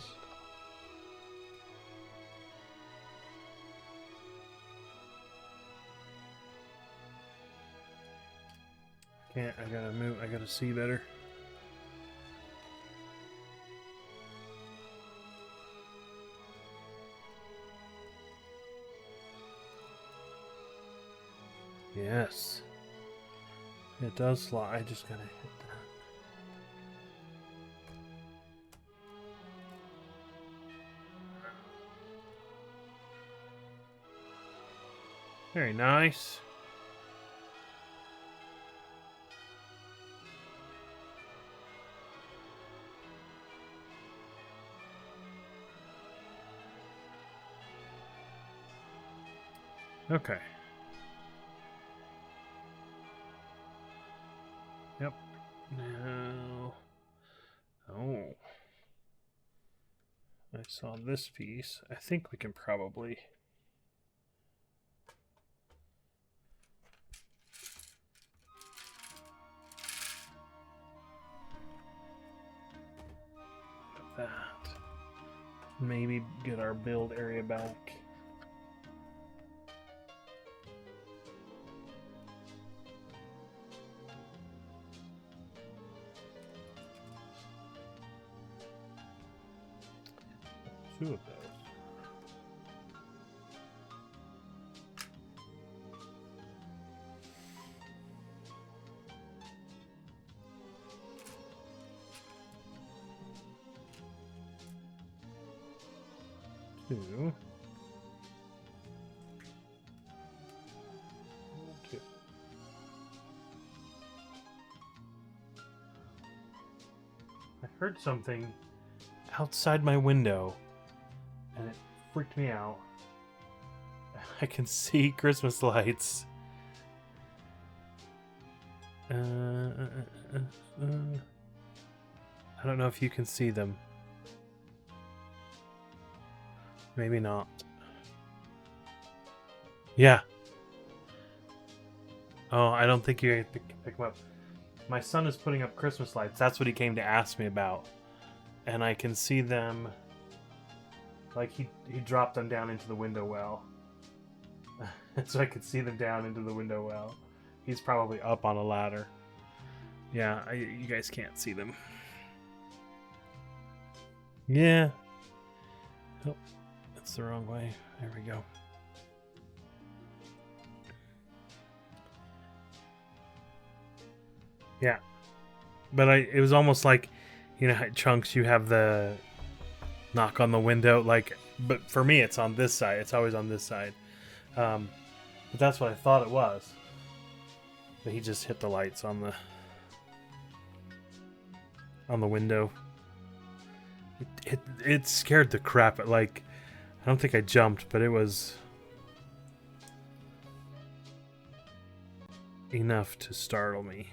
Can't, I gotta move, I gotta see better. Yes. It does slot. I just gotta hit that. Very nice. Okay. Yep. Now. Oh. I saw this piece. I think we can probably. maybe get our build area back. Two of those. Two. Two. I heard something outside my window, and it freaked me out. I can see Christmas lights. I don't know if you can see them. Maybe not. Yeah. Oh, I don't think you have to pick them up. My son is putting up Christmas lights. That's what he came to ask me about. And I can see them. Like he dropped them down into the window well. So I could see them down into the window well. He's probably up on a ladder. Yeah, you guys can't see them. Yeah. Oh, that's the wrong way. There we go. Yeah. But it was almost like, you know, Chunks, you have the knock on the window, like, but for me it's on this side. It's always on this side. But that's what I thought it was. But he just hit the lights on the window. It scared the crap. Like, I don't think I jumped, but it was enough to startle me.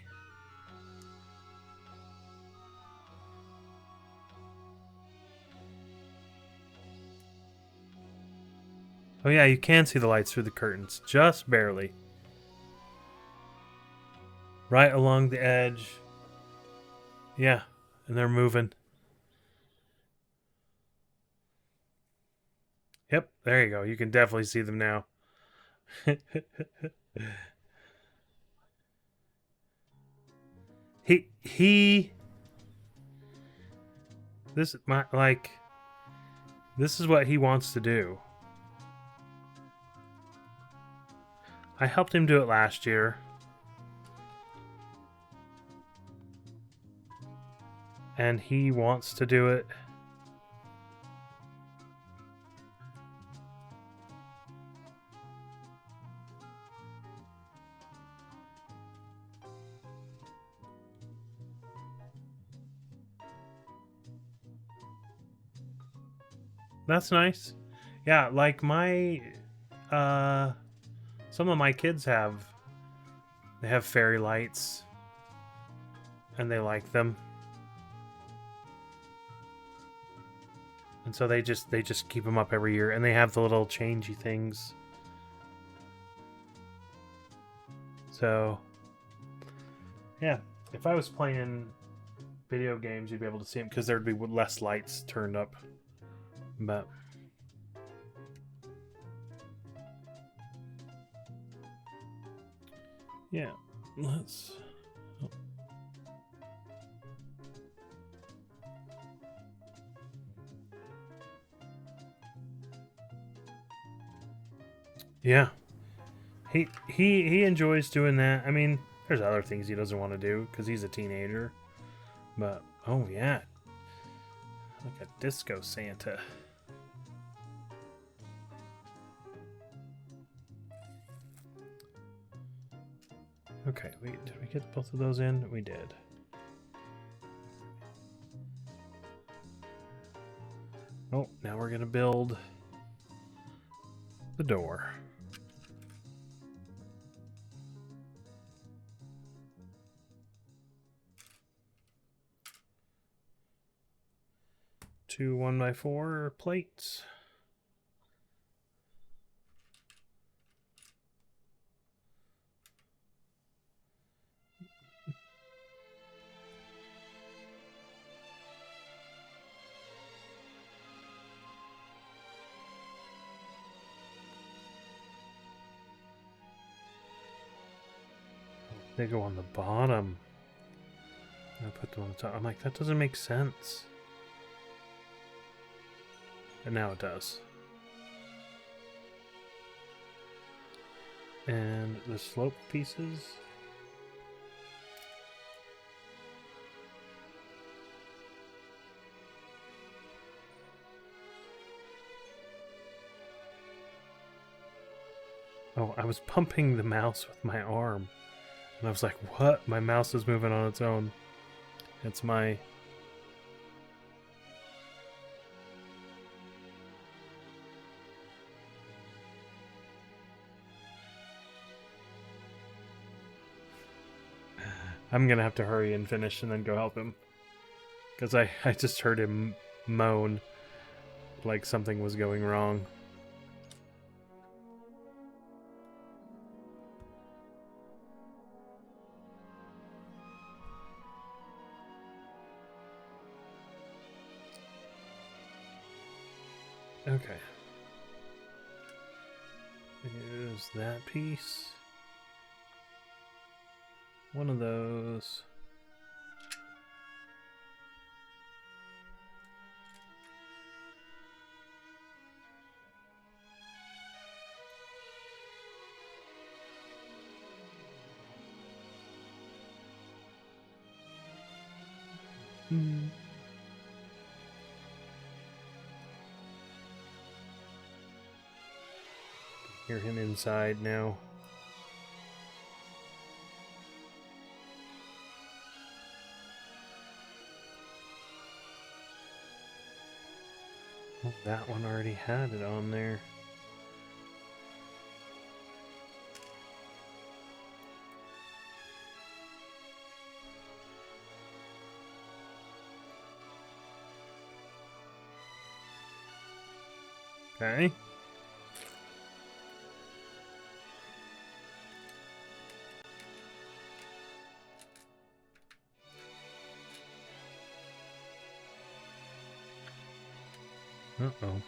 Oh yeah, you can see the lights through the curtains, just barely. Right along the edge. Yeah, and they're moving. Yep, there you go. You can definitely see them now. This is what he wants to do. I helped him do it last year. And he wants to do it. That's nice. Yeah, like my some of my kids have fairy lights and they like them. And so they just keep them up every year, and they have the little changey things. So yeah, if I was playing video games, you'd be able to see them because there'd be less lights turned up. But yeah, let's. Oh. Yeah, he enjoys doing that. I mean, there's other things he doesn't want to do because he's a teenager. But oh yeah, like a disco Santa. Okay, did we get both of those in? We did. Oh, now we're gonna build the door. Two 1x4 plates. They go on the bottom. I put them on the top. I'm like, that doesn't make sense. And now it does. And the slope pieces. Oh, I was pumping the mouse with my arm. And I was like, what? My mouse is moving on its own. It's my... I'm gonna have to hurry and finish and then go help him. Because I just heard him moan like something was going wrong. Okay. Here's that piece. One of those. Hear him inside now. Well, that one already had it on there. Okay. Uh-oh.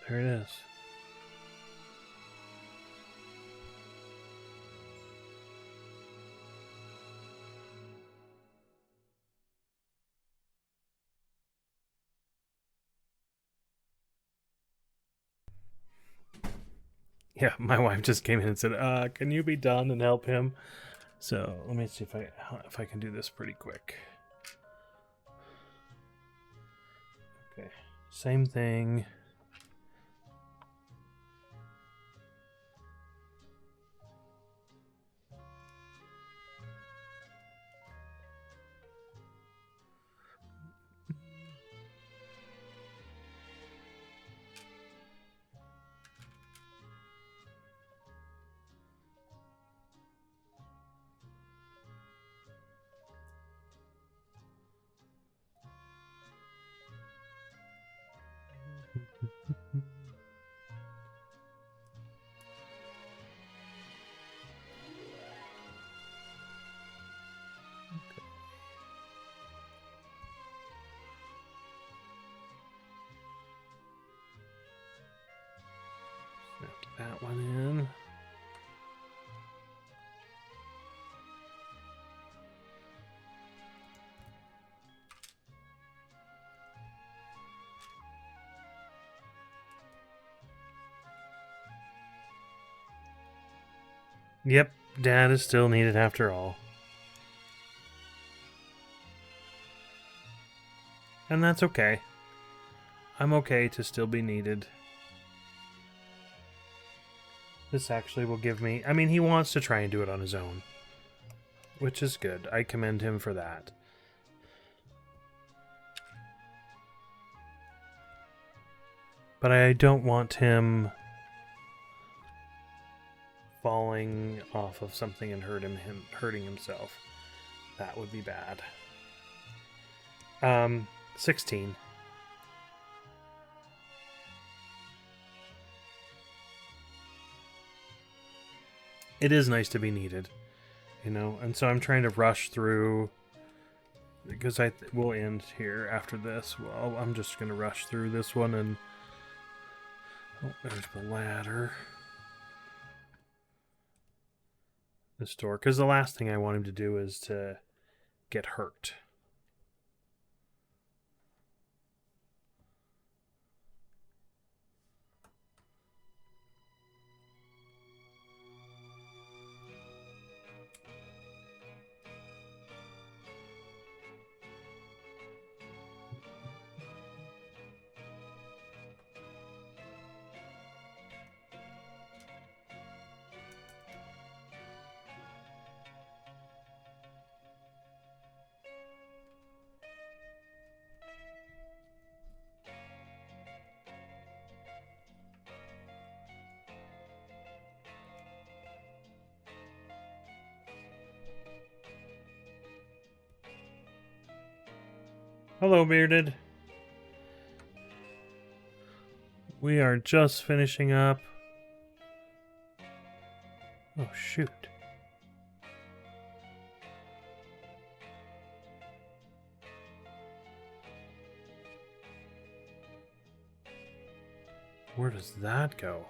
There it is. Yeah, my wife just came in and said, can you be done and help him? So let me see if I can do this pretty quick. Okay, same thing. Snap that one in. Yep, Dad is still needed after all. And that's okay. I'm okay to still be needed. This actually will give me... I mean, he wants to try and do it on his own. Which is good. I commend him for that. But I don't want him falling off of something and hurting himself. That would be bad. 16. It is nice to be needed, you know, and so I'm trying to rush through because we'll end here after this. Well, I'm just gonna rush through this one and there's the ladder. This door, because the last thing I want him to do is to get hurt. Hello, Bearded. We are just finishing up. Oh, shoot. Where does that go?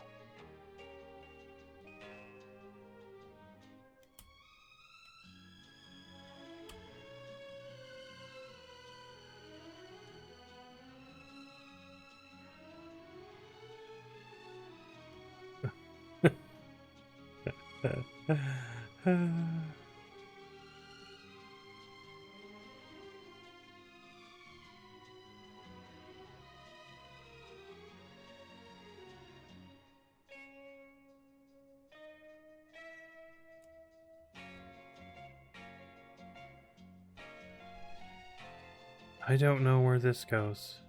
I don't know where this goes.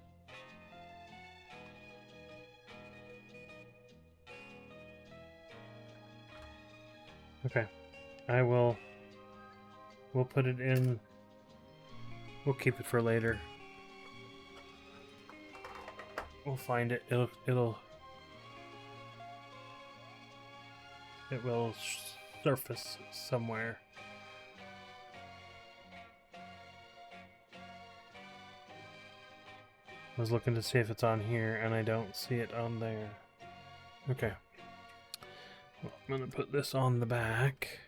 Okay. We'll put it in. We'll keep it for later. We'll find it. It will surface somewhere. I was looking to see if it's on here, and I don't see it on there. Okay. Well, I'm going to put this on the back.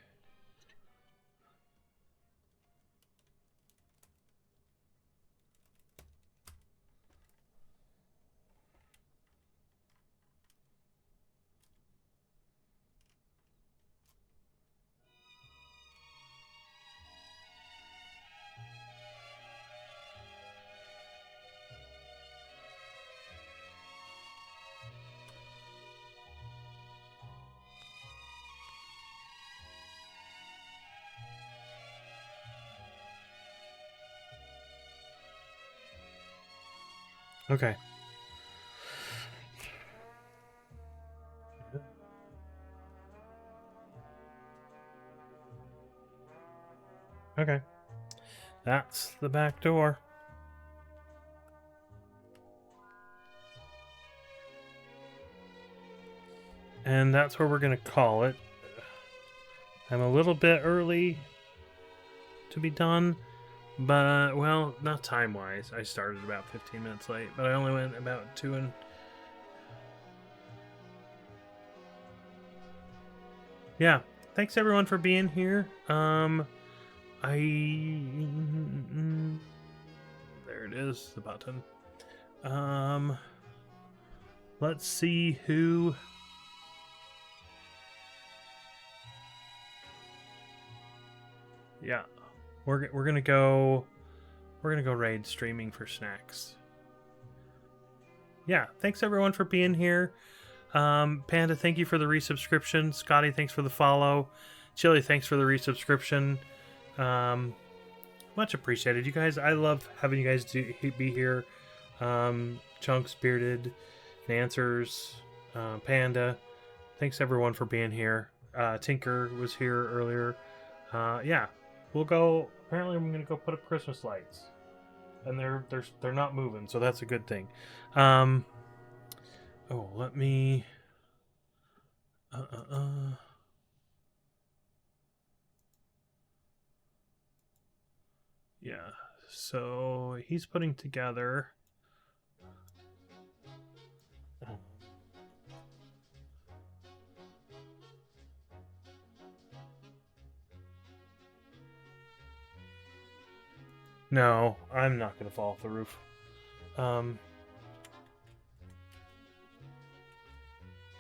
Okay. Okay. That's the back door. And that's where we're going to call it. I'm a little bit early to be done, but, well, not time-wise. I started about 15 minutes late, but I only went about 2 and... Yeah, thanks everyone for being here. There it is, the button. Let's see who... Yeah, we're gonna go raid streaming for snacks. Yeah, thanks everyone for being here. Panda, thank you for the resubscription. Scotty, thanks for the follow. Chili, thanks for the resubscription. Much appreciated, you guys. I love having you guys be here. Chunks, Bearded, Nancers, Panda, thanks everyone for being here. Tinker was here earlier. Yeah. We'll go. Apparently, I'm gonna go put up Christmas lights, and they're not moving, so that's a good thing. Oh, let me. Yeah. So he's putting together. No, I'm not going to fall off the roof.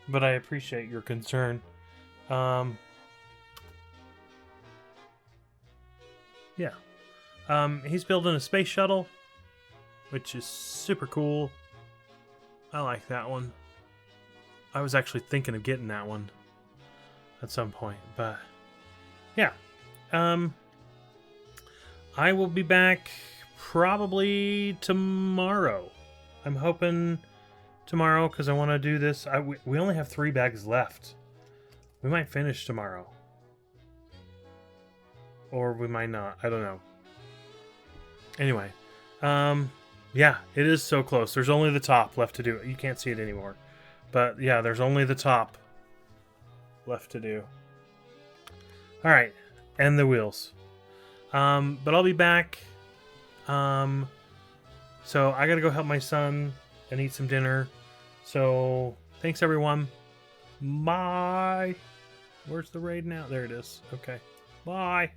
But I appreciate your concern. Yeah. He's building a space shuttle, which is super cool. I like that one. I was actually thinking of getting that one at some point, but yeah. I will be back probably tomorrow. I'm hoping tomorrow because I want to do this. We only have 3 bags left. We might finish tomorrow. Or we might not. I don't know. Anyway. Yeah, it is so close. There's only the top left to do. You can't see it anymore. But yeah, there's only the top left to do. Alright. And the wheels. But I'll be back. So I gotta go help my son and eat some dinner. So thanks everyone. Bye. Where's the raid now? There it is. Okay. Bye.